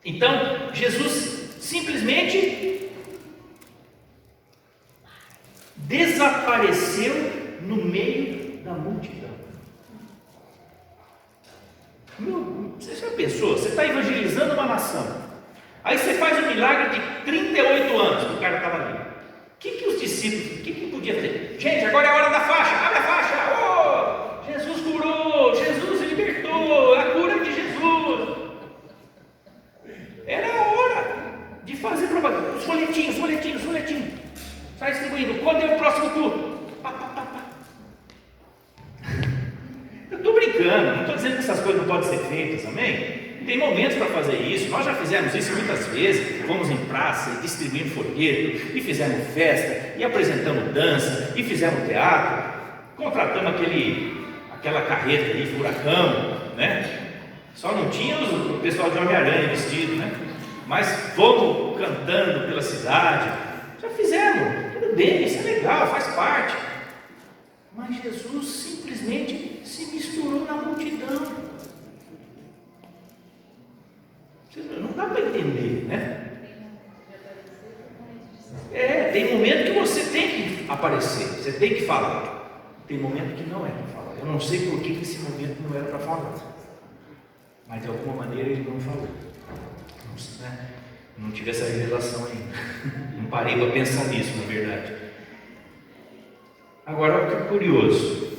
Então, Jesus simplesmente desapareceu no meio da multidão. Você já pensou? Você está evangelizando uma nação, aí você faz um milagre de 38 anos que o cara estava ali. O que os discípulos, o que podia fazer? Gente, agora é a hora da faixa, abre a faixa. Oh, Jesus curou, Jesus libertou, a cura de Jesus. Era a hora de fazer propaganda. Os folhetinhos. Sai distribuindo. Quando é o próximo culto? Eu estou brincando, não estou dizendo que essas coisas não podem ser feitas, amém? Tem momentos para fazer isso, nós já fizemos isso muitas vezes, fomos em praça e distribuímos folheto, e fizemos festa, e apresentamos dança, e fizemos teatro, contratamos aquela carreta aí, furacão, né? Só não tinha o pessoal de Homem-Aranha vestido, né? Mas fomos cantando pela cidade, já fizemos, tudo bem, isso é legal, faz parte. Mas Jesus simplesmente se misturou na multidão. Não dá para entender, né? Tem momento que você tem que aparecer, você tem que falar. Tem momento que não é para falar. Eu não sei por que esse momento não era para falar, mas de alguma maneira ele não falou. Não tive essa revelação ainda. Não parei para pensar nisso, na verdade. Agora, olha que curioso.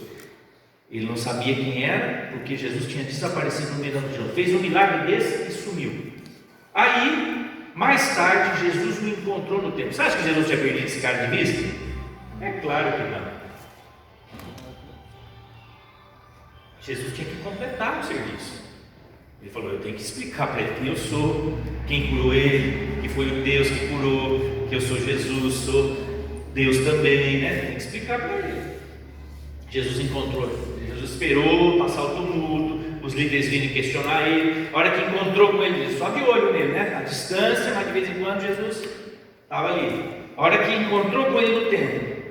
Ele não sabia quem era, porque Jesus tinha desaparecido no meio da multidão. Fez um milagre desse e sumiu. Aí, mais tarde, Jesus o encontrou no templo. Você acha que Jesus tinha perdido esse cara de vista? É claro que não. Jesus tinha que completar o serviço. Ele falou, eu tenho que explicar para ele quem eu sou, quem curou ele, que foi o Deus que curou, que eu sou Jesus, sou Deus também, né? Tem que explicar para ele. Jesus encontrou, Jesus esperou passar o tumulto, os líderes virem questionar ele. A hora que encontrou com ele, só de olho nele, né? À distância, mas de vez em quando Jesus estava ali. A hora que encontrou com ele no templo,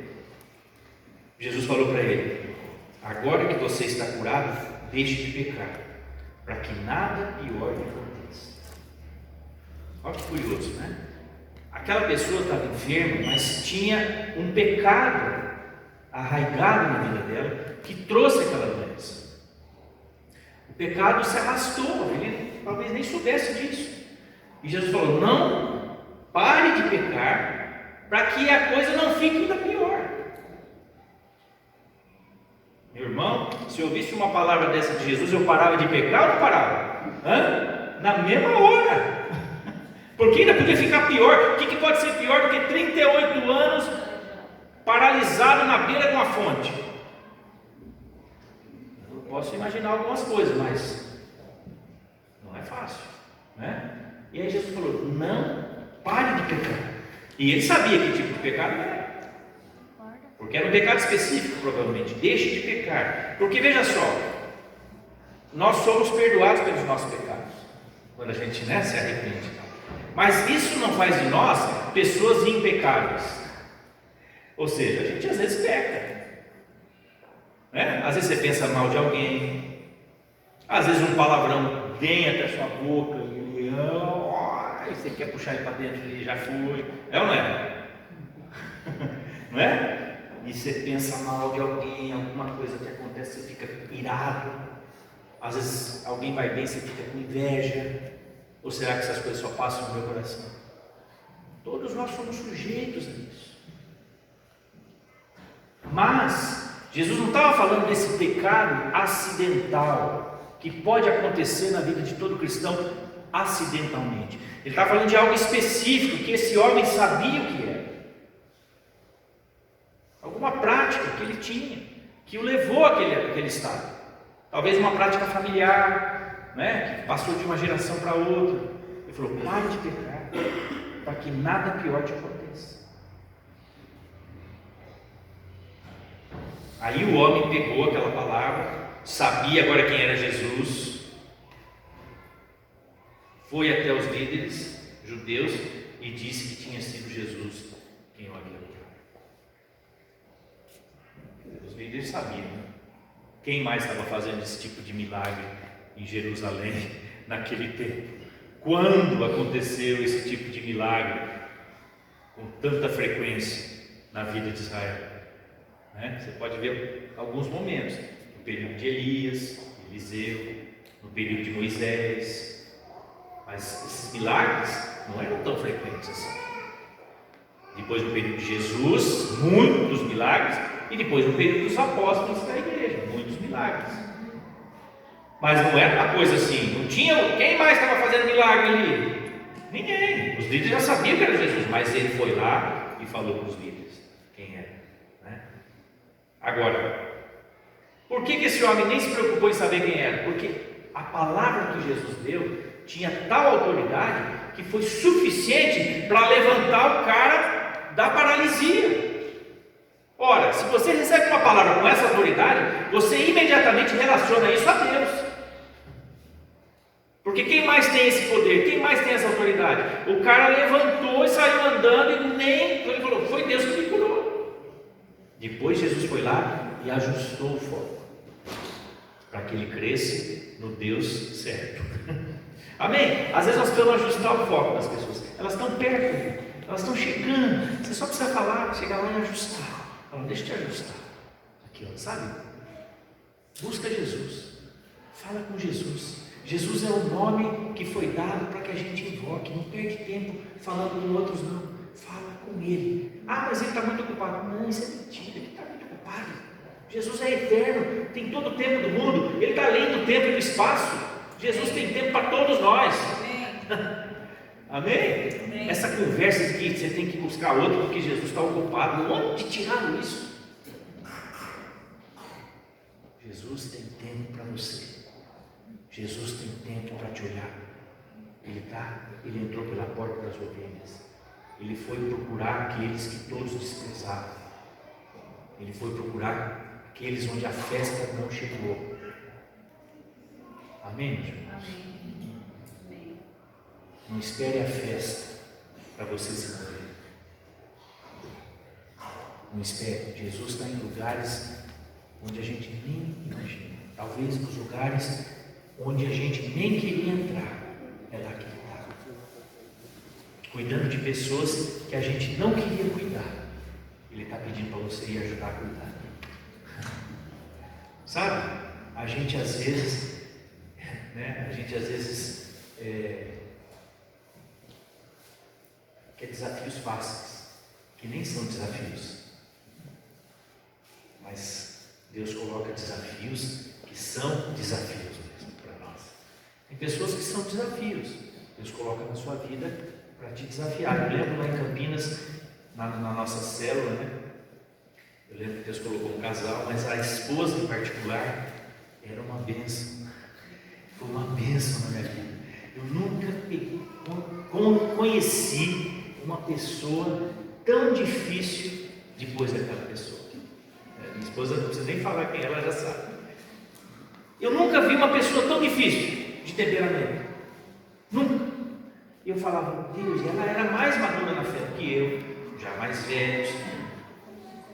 Jesus falou para ele, agora que você está curado, deixe de pecar, para que nada pior lhe aconteça. Olha que curioso, né? Aquela pessoa estava enferma, mas tinha um pecado arraigado na vida dela, que trouxe aquela doença. O pecado se arrastou, ele talvez nem soubesse disso. E Jesus falou, não, pare de pecar, para que a coisa não fique ainda pior. Meu irmão, se eu ouvisse uma palavra dessa de Jesus, eu parava de pecar ou não parava? Na mesma hora. Porque ainda podia ficar pior. O que pode ser pior do que 38 anos paralisado na beira de uma fonte? Eu posso imaginar algumas coisas, mas não é fácil, né? E aí Jesus falou, não, pare de pecar. E ele sabia que tipo de pecado era. Porque era um pecado específico, provavelmente. Deixe de pecar. Porque veja só, nós somos perdoados pelos nossos pecados, quando a gente, né, se arrepende. Mas isso não faz de nós pessoas impecáveis. Ou seja, a gente às vezes peca, né? Às vezes você pensa mal de alguém, Às vezes um palavrão vem até sua boca e aí você quer puxar ele para dentro e já foi. É ou não é? Não é? E você pensa mal de alguém, alguma coisa que acontece, você fica irado. Às vezes alguém vai bem, você fica com inveja. Ou será que essas coisas só passam no meu coração? Todos nós somos sujeitos a isso. Mas Jesus não estava falando desse pecado acidental que pode acontecer na vida de todo cristão acidentalmente. Ele estava falando de algo específico que esse homem sabia o que era. Alguma prática que ele tinha, que o levou àquele estado. Talvez uma prática familiar, né, que passou de uma geração para outra. Ele falou: pare de pecar, para que nada pior te aconteça. Aí o homem pegou aquela palavra, sabia agora quem era Jesus, foi até os líderes judeus e disse que tinha sido Jesus quem o havia curado. Os líderes sabiam, né? Quem mais estava fazendo esse tipo de milagre em Jerusalém naquele tempo? Quando aconteceu esse tipo de milagre com tanta frequência na vida de Israel? Você pode ver alguns momentos, no período de Elias, Eliseu, no período de Moisés, mas esses milagres não eram tão frequentes assim. Depois no período de Jesus, muitos milagres, e depois no período dos apóstolos da igreja, muitos milagres. Mas não era uma coisa assim, não tinha, quem mais estava fazendo milagre ali? Ninguém. Os líderes já sabiam que era Jesus, mas ele foi lá e falou para os líderes quem era. Agora, por que esse homem nem se preocupou em saber quem era? Porque a palavra que Jesus deu tinha tal autoridade que foi suficiente para levantar o cara da paralisia. Ora, se você recebe uma palavra com essa autoridade, você imediatamente relaciona isso a Deus. Porque quem mais tem esse poder? Quem mais tem essa autoridade? O cara levantou e saiu andando e ele falou: foi Deus que me curou. Depois Jesus foi lá e ajustou o foco para que ele cresça no Deus certo. Amém? Às vezes nós precisamos ajustar o foco das pessoas. Elas estão perto, elas estão chegando. Você só precisa falar, chegar lá e ajustar. Fala: deixa eu te ajustar. Aqui, ó, sabe? Busca Jesus. Fala com Jesus. Jesus é o nome que foi dado para que a gente invoque. Não perde tempo falando com outros, não. Fala com Ele. Ah, mas ele está muito ocupado. Não, isso é mentira. Ele está muito ocupado. Jesus é eterno, tem todo o tempo do mundo. Ele está além do tempo e do espaço. Jesus tem tempo para todos nós. Amém? Amém? Essa conversa de que você tem que buscar outro porque Jesus está ocupado, onde tiraram isso? Jesus tem tempo para você. Jesus tem tempo para te olhar. Ele entrou pela porta das ovelhas. Ele foi procurar aqueles que todos desprezavam. Ele foi procurar aqueles onde a festa não chegou. Amém, meus irmãos? Amém. Não espere a festa para você se mover. Não espere. Jesus está em lugares onde a gente nem imagina. Talvez nos lugares onde a gente nem queria entrar. É lá que Ele está. Cuidando de pessoas que a gente não queria cuidar. Ele está pedindo para você ir ajudar a cuidar. Sabe? A gente às vezes quer desafios fáceis, que nem são desafios. Mas Deus coloca desafios que são desafios mesmo para nós. Tem pessoas que são desafios. Deus coloca na sua vida para te desafiar. Eu lembro lá em Campinas, na nossa célula, né? Eu lembro que Deus colocou um casal, mas a esposa em particular era uma bênção. Foi uma bênção na minha vida. Eu nunca conheci uma pessoa tão difícil depois daquela pessoa. Minha esposa não precisa nem falar quem ela já sabe. Eu nunca vi uma pessoa tão difícil de temperamento. Nunca. E eu falava: Deus, ela era mais madura na fé do que eu, já mais velhos,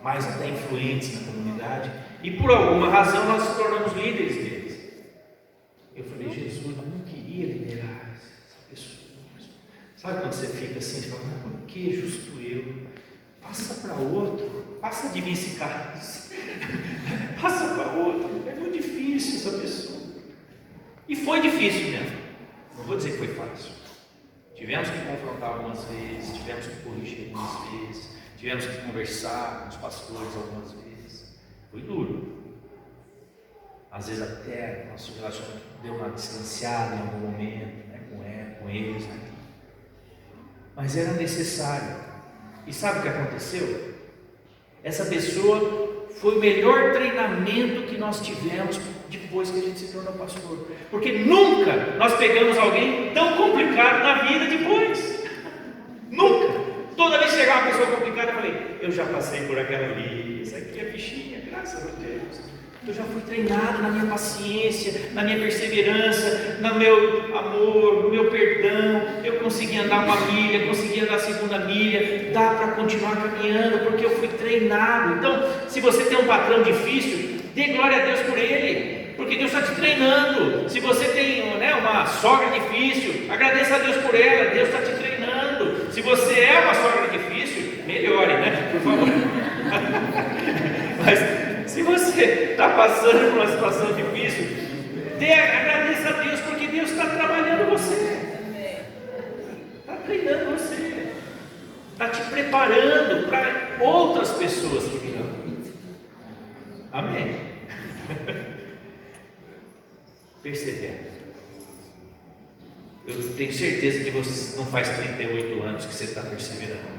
mais até influentes na comunidade, e por alguma razão nós nos tornamos líderes deles. Sabe quando você fica assim, você fala, por que justo eu? Passa para outro, passa de mim esse cálice, passa para outro. É muito difícil essa pessoa. E foi difícil mesmo. Não vou dizer que foi fácil. Tivemos que confrontar algumas vezes, tivemos que corrigir algumas vezes, tivemos que conversar com os pastores algumas vezes. Foi duro. Às vezes até nosso relacionamento deu uma distanciada em algum momento, né, com eles, né? Mas era necessário. E sabe o que aconteceu? Essa pessoa foi o melhor treinamento que nós tivemos depois que a gente se tornou pastor. Porque nunca nós pegamos alguém tão complicado na vida depois. Nunca. Toda vez que chegava uma pessoa complicada, eu falei, eu já passei por aquela ali, isso aqui é fichinha, graças a Deus. Eu já fui treinado na minha paciência, na minha perseverança, no meu amor, no meu perdão. Eu consegui andar uma milha, consegui andar a segunda milha. Dá para continuar caminhando, porque eu fui treinado. Então, se você tem um patrão difícil, dê glória a Deus por ele, porque Deus está te treinando. Se você tem, né, uma sogra difícil, agradeça a Deus por ela, Deus está te treinando. Se você é uma sogra difícil, melhore, né? Por favor. Mas se você está passando por uma situação difícil, agradeça a Deus, porque Deus está trabalhando você, está treinando você, está te preparando para outras pessoas que virão. Amém? Persevera. Eu tenho certeza que você não faz 38 anos que você está perseverando.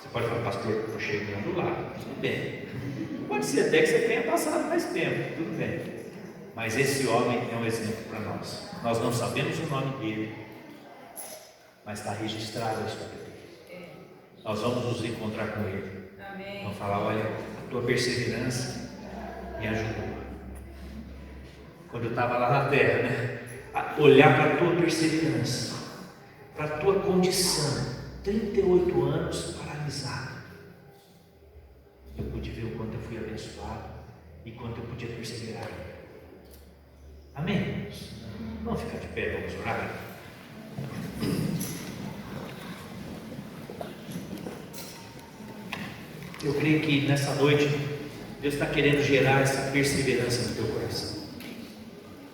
Você pode falar, pastor, estou chegando lá, tudo bem. Pode ser até que você tenha passado mais tempo, tudo bem. Mas esse homem é um exemplo para nós. Nós não sabemos o nome dele, mas está registrado a história dele. Nós vamos nos encontrar com ele. Amém. Vamos falar, olha, a tua perseverança me ajudou. Quando eu estava lá na terra, né? A olhar para a tua perseverança, para a tua condição, 38 anos paralisado. Eu pude ver o quanto eu fui abençoado e quanto eu podia perseverar. Amém? Vamos ficar de pé, vamos orar. Eu creio que nessa noite Deus está querendo gerar essa perseverança no teu coração.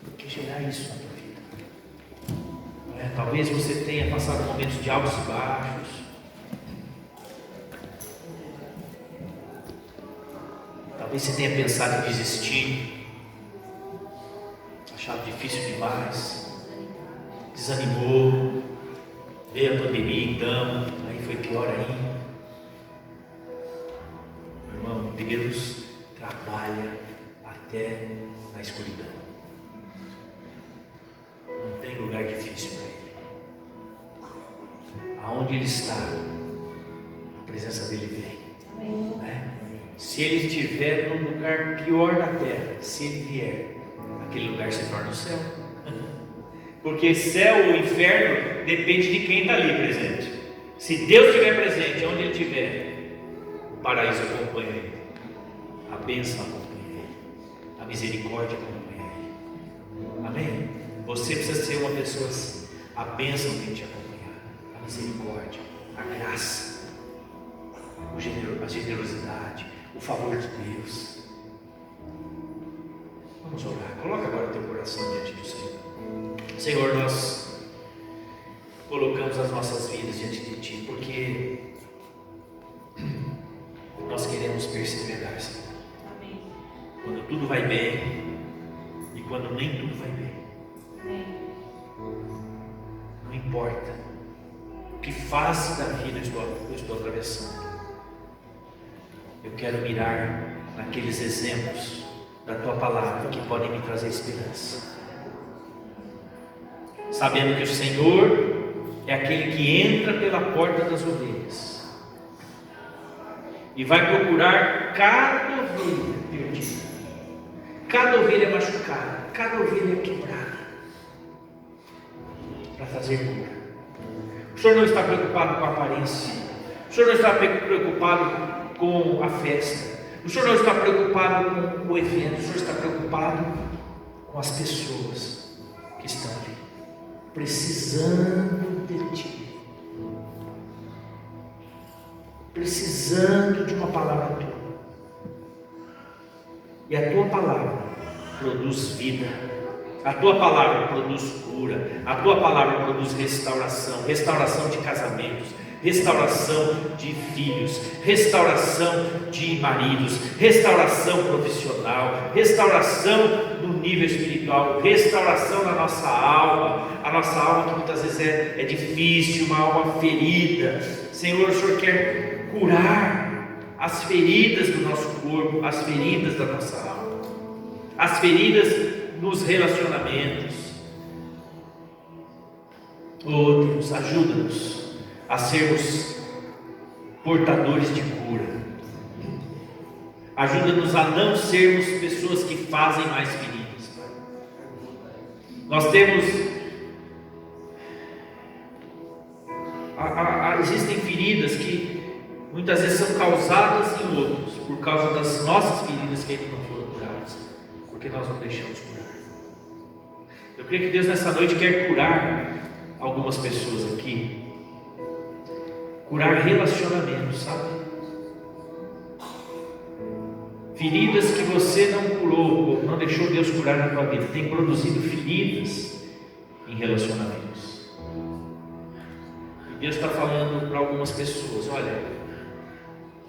Porque gerar isso na tua vida. Talvez você tenha passado momentos de altos e baixos. Talvez você tenha pensado em desistir, achado difícil demais, desanimou, veio a pandemia então, aí foi pior ainda. Meu irmão, Deus trabalha até na escuridão. Não tem lugar difícil para Ele. Aonde Ele está, a presença dEle vem, né? Se Ele estiver no lugar pior da terra, se Ele vier, aquele lugar se torna o céu. Porque céu ou inferno depende de quem está ali presente. Se Deus estiver presente, onde Ele estiver, o paraíso acompanha Ele, a bênção acompanha Ele, a misericórdia acompanha Ele. Amém? Você precisa ser uma pessoa assim. A bênção tem que te acompanhar, a misericórdia, a graça, a generosidade, o favor de Deus. Vamos orar. Coloca agora o teu coração diante do Senhor. Senhor, nós colocamos as nossas vidas diante de Ti, porque nós queremos perseverar, Senhor. Amém. Quando tudo vai bem e quando nem tudo vai bem. Amém. Não importa que fase da vida eu estou atravessando. Eu quero mirar naqueles exemplos da Tua Palavra que podem me trazer esperança. Sabendo que o Senhor é aquele que entra pela porta das ovelhas e vai procurar cada ovelha perdida, cada ovelha machucada, cada ovelha quebrada, para trazer cura. O Senhor não está preocupado com a aparência, o Senhor não está preocupado com a festa, o Senhor não está preocupado com o evento, o Senhor está preocupado com as pessoas que estão ali, precisando de Ti. precisando de uma palavra tua. E a tua palavra produz vida, a tua palavra produz cura, a tua palavra produz restauração, restauração de casamentos, restauração de filhos, restauração de maridos, restauração profissional, restauração no nível espiritual, restauração na nossa alma, a nossa alma que muitas vezes é difícil, uma alma ferida. Senhor, o Senhor quer curar as feridas do nosso corpo, as feridas da nossa alma, as feridas nos relacionamentos. Oh Deus, ajuda-nos a sermos portadores de cura. Ajuda-nos a não sermos pessoas que fazem mais feridas. Nós temos existem feridas que muitas vezes são causadas em outros por causa das nossas feridas que ainda não foram curadas, porque nós não deixamos curar. Eu creio que Deus nessa noite quer curar algumas pessoas aqui, curar relacionamentos, sabe? Feridas que você não curou, não deixou Deus curar na tua vida, tem produzido feridas em relacionamentos. E Deus está falando para algumas pessoas: olha,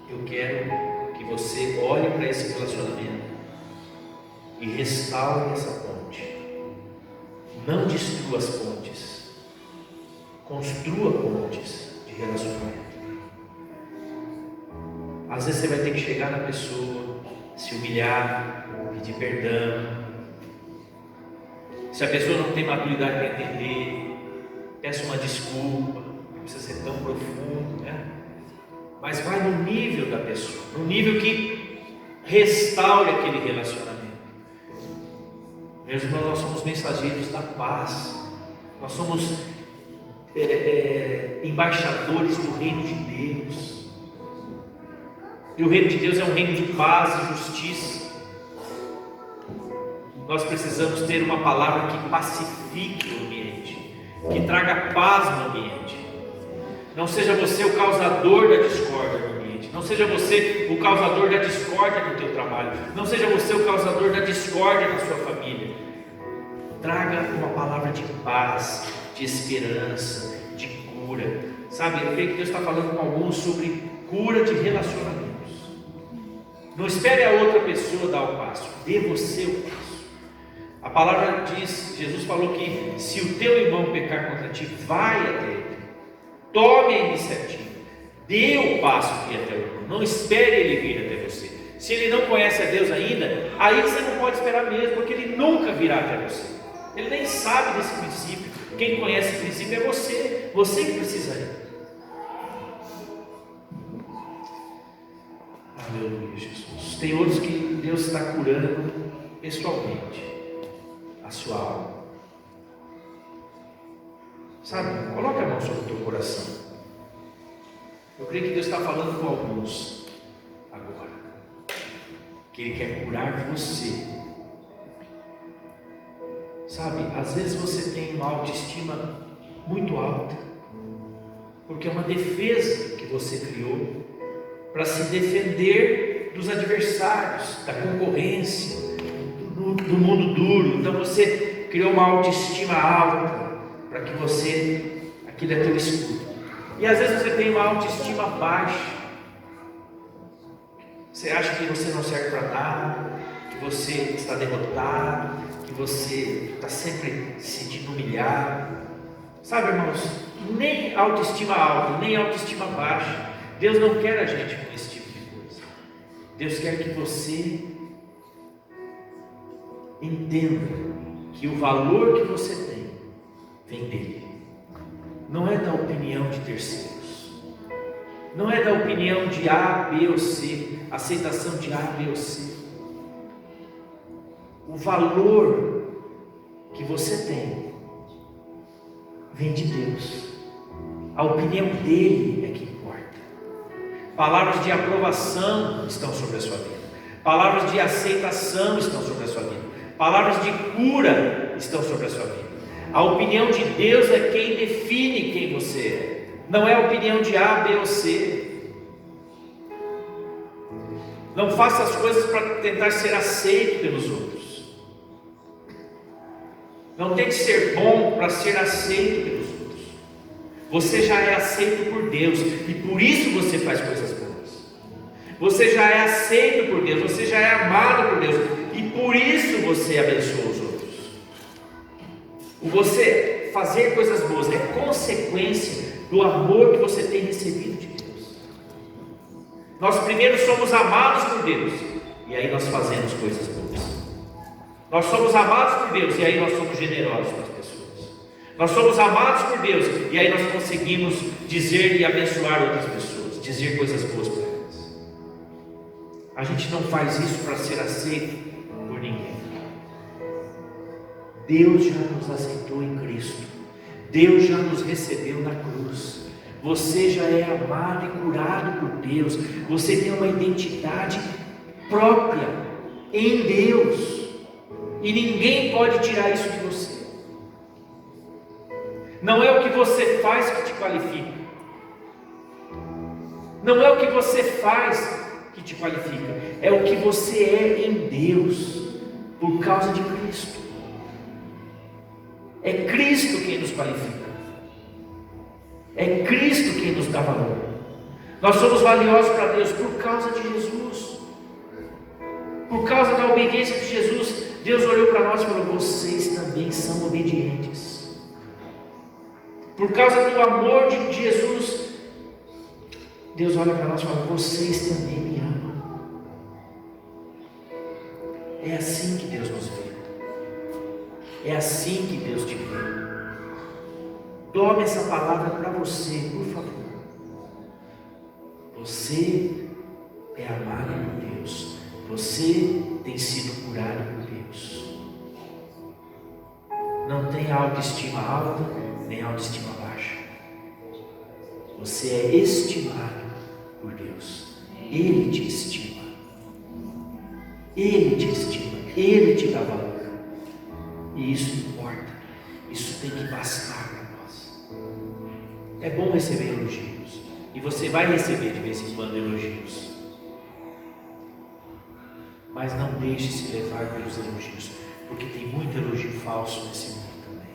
eu quero que você olhe para esse relacionamento e restaure essa ponte. Não destrua as pontes, construa pontes de relacionamento. Às vezes você vai ter que chegar na pessoa, se humilhar, pedir perdão. Se a pessoa não tem maturidade para entender, peça uma desculpa, não precisa ser tão profundo, né? Mas vai no nível da pessoa, no nível que restaure aquele relacionamento. Meus irmãos, nós somos mensageiros da paz, nós somos embaixadores do reino de Deus. E o reino de Deus é um reino de paz e justiça. Nós precisamos ter uma palavra que pacifique o ambiente, que traga paz no ambiente. Não seja você o causador da discórdia no ambiente, não seja você o causador da discórdia no teu trabalho, não seja você o causador da discórdia na sua família. Traga uma palavra de paz, de esperança, de cura. Sabe, eu creio que Deus está falando com alguns sobre cura de relacionamentos. Não espere a outra pessoa dar o passo, dê você o passo. A palavra diz, Jesus falou que se o teu irmão pecar contra ti, vai até ele, tome a iniciativa, dê o passo que ir até o irmão, não espere ele vir até você. Se ele não conhece a Deus ainda, aí você não pode esperar mesmo, porque ele nunca virá até você. Ele nem sabe desse princípio. Quem conhece o princípio é você, você que precisa ir. Aleluia, Jesus. Tem outros que Deus está curando pessoalmente a sua alma. Sabe, coloque a mão sobre o teu coração. Eu creio que Deus está falando com alguns agora, que Ele quer curar você. Sabe, às vezes você tem uma autoestima muito alta, porque é uma defesa que você criou para se defender dos adversários, da concorrência, do mundo duro. Então você criou uma autoestima alta para que você, aquilo é teu escudo. E às vezes você tem uma autoestima baixa, você acha que você não serve para nada, que você está derrotado, que você está sempre se sentindo humilhado. Sabe, irmãos, nem autoestima alta, nem autoestima baixa. Deus não quer a gente com esse tipo de coisa. Deus quer que você entenda que o valor que você tem vem dele. Não é da opinião de terceiros, não é da opinião de A, B ou C, aceitação de A, B ou C. O valor que você tem vem de Deus. A opinião dele é que importa. Palavras de aprovação estão sobre a sua vida, palavras de aceitação estão sobre a sua vida, palavras de cura estão sobre a sua vida. A opinião de Deus é quem define quem você é, não é a opinião de A, B ou C. Não faça as coisas para tentar ser aceito pelos outros. Não tente ser bom para ser aceito pelos outros. Você já é aceito por Deus e por isso você faz coisas boas. Você já é aceito por Deus, você já é amado por Deus e por isso você abençoa os outros. O você fazer coisas boas é consequência do amor que você tem recebido de Deus. Nós primeiro somos amados por Deus e aí nós fazemos coisas boas. Nós somos amados por Deus e aí nós somos generosos com as pessoas. Nós somos amados por Deus e aí nós conseguimos dizer e abençoar outras pessoas, dizer coisas boas para elas. A gente não faz isso para ser aceito por ninguém. Deus já nos aceitou em Cristo. Deus já nos recebeu na cruz. Você já é amado e curado por Deus. Você tem uma identidade própria em Deus. E ninguém pode tirar isso de você. Não é o que você faz que te qualifica. Não é o que você faz que te qualifica. É o que você é em Deus, por causa de Cristo. É Cristo quem nos qualifica. É Cristo quem nos dá valor. Nós somos valiosos para Deus por causa de Jesus. Por causa da obediência de Jesus. Deus olhou para nós e falou: vocês também são obedientes. Por causa do amor de Jesus, Deus olha para nós e fala: vocês também me amam. É assim que Deus nos vê. É assim que Deus te vê. Tome essa palavra para você, por favor. Você é amado por Deus. Você tem sido curado por Deus. Não tem autoestima alta, nem autoestima baixa. Você é estimado por Deus. Ele te estima. Ele te estima. Ele te dá valor. E isso importa. Isso tem que bastar para nós. É bom receber elogios. E você vai receber de vez em quando elogios. Mas não deixe se levar pelos elogios. Porque tem muito elogio falso nesse mundo também.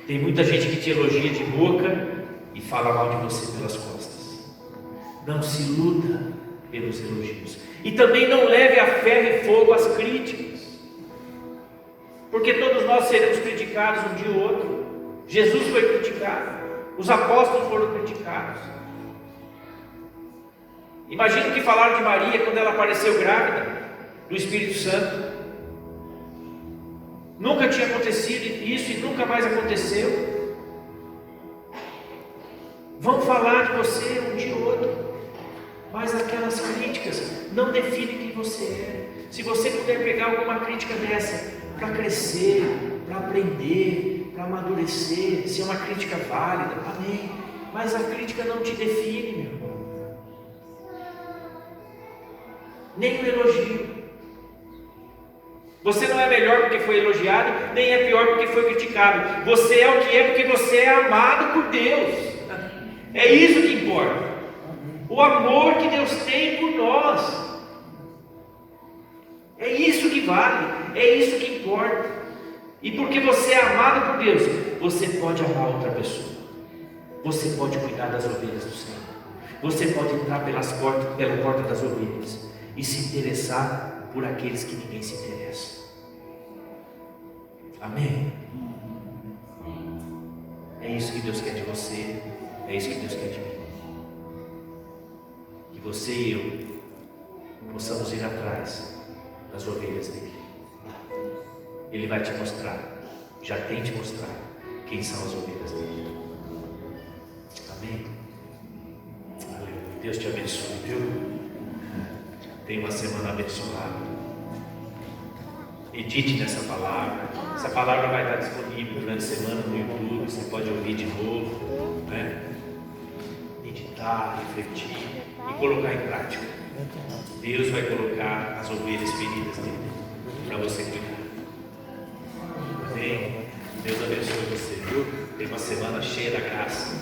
Tem muita gente que te elogia de boca e fala mal de você pelas costas. Não se iluda pelos elogios. E também não leve a ferro e fogo as críticas. Porque todos nós seremos criticados um dia ou outro. Jesus foi criticado. Os apóstolos foram criticados. Imagina o que falaram de Maria quando ela apareceu grávida do Espírito Santo. Nunca tinha acontecido isso e nunca mais aconteceu. Vão falar de você um dia ou outro. Mas aquelas críticas não definem quem você é. Se você puder pegar alguma crítica dessa para crescer, para aprender, para amadurecer, se é uma crítica válida, amém. Mas a crítica não te define, meu irmão. Nem o elogio. Você não é melhor porque foi elogiado, nem é pior porque foi criticado. Você é o que é porque você é amado por Deus. É isso que importa. O amor que Deus tem por nós. É isso que vale, é isso que importa. E porque você é amado por Deus, você pode amar outra pessoa. Você pode cuidar das ovelhas do Senhor. Você pode entrar pela porta das ovelhas e se interessar por aqueles que ninguém se interessa. Amém? É isso que Deus quer de você. É isso que Deus quer de mim. Que você e eu possamos ir atrás das ovelhas dele. Ele vai te mostrar, já tem te mostrado quem são as ovelhas dele. Amém? Aleluia. Deus te abençoe, viu? Tenha uma semana abençoada. Medite nessa palavra. Essa palavra vai estar disponível durante a semana no YouTube. Você pode ouvir de novo, né? Meditar, refletir e colocar em prática. Deus vai colocar as ovelhas feridas dele para você cuidar. Amém? Deus abençoe você, viu? Tem uma semana cheia da graça.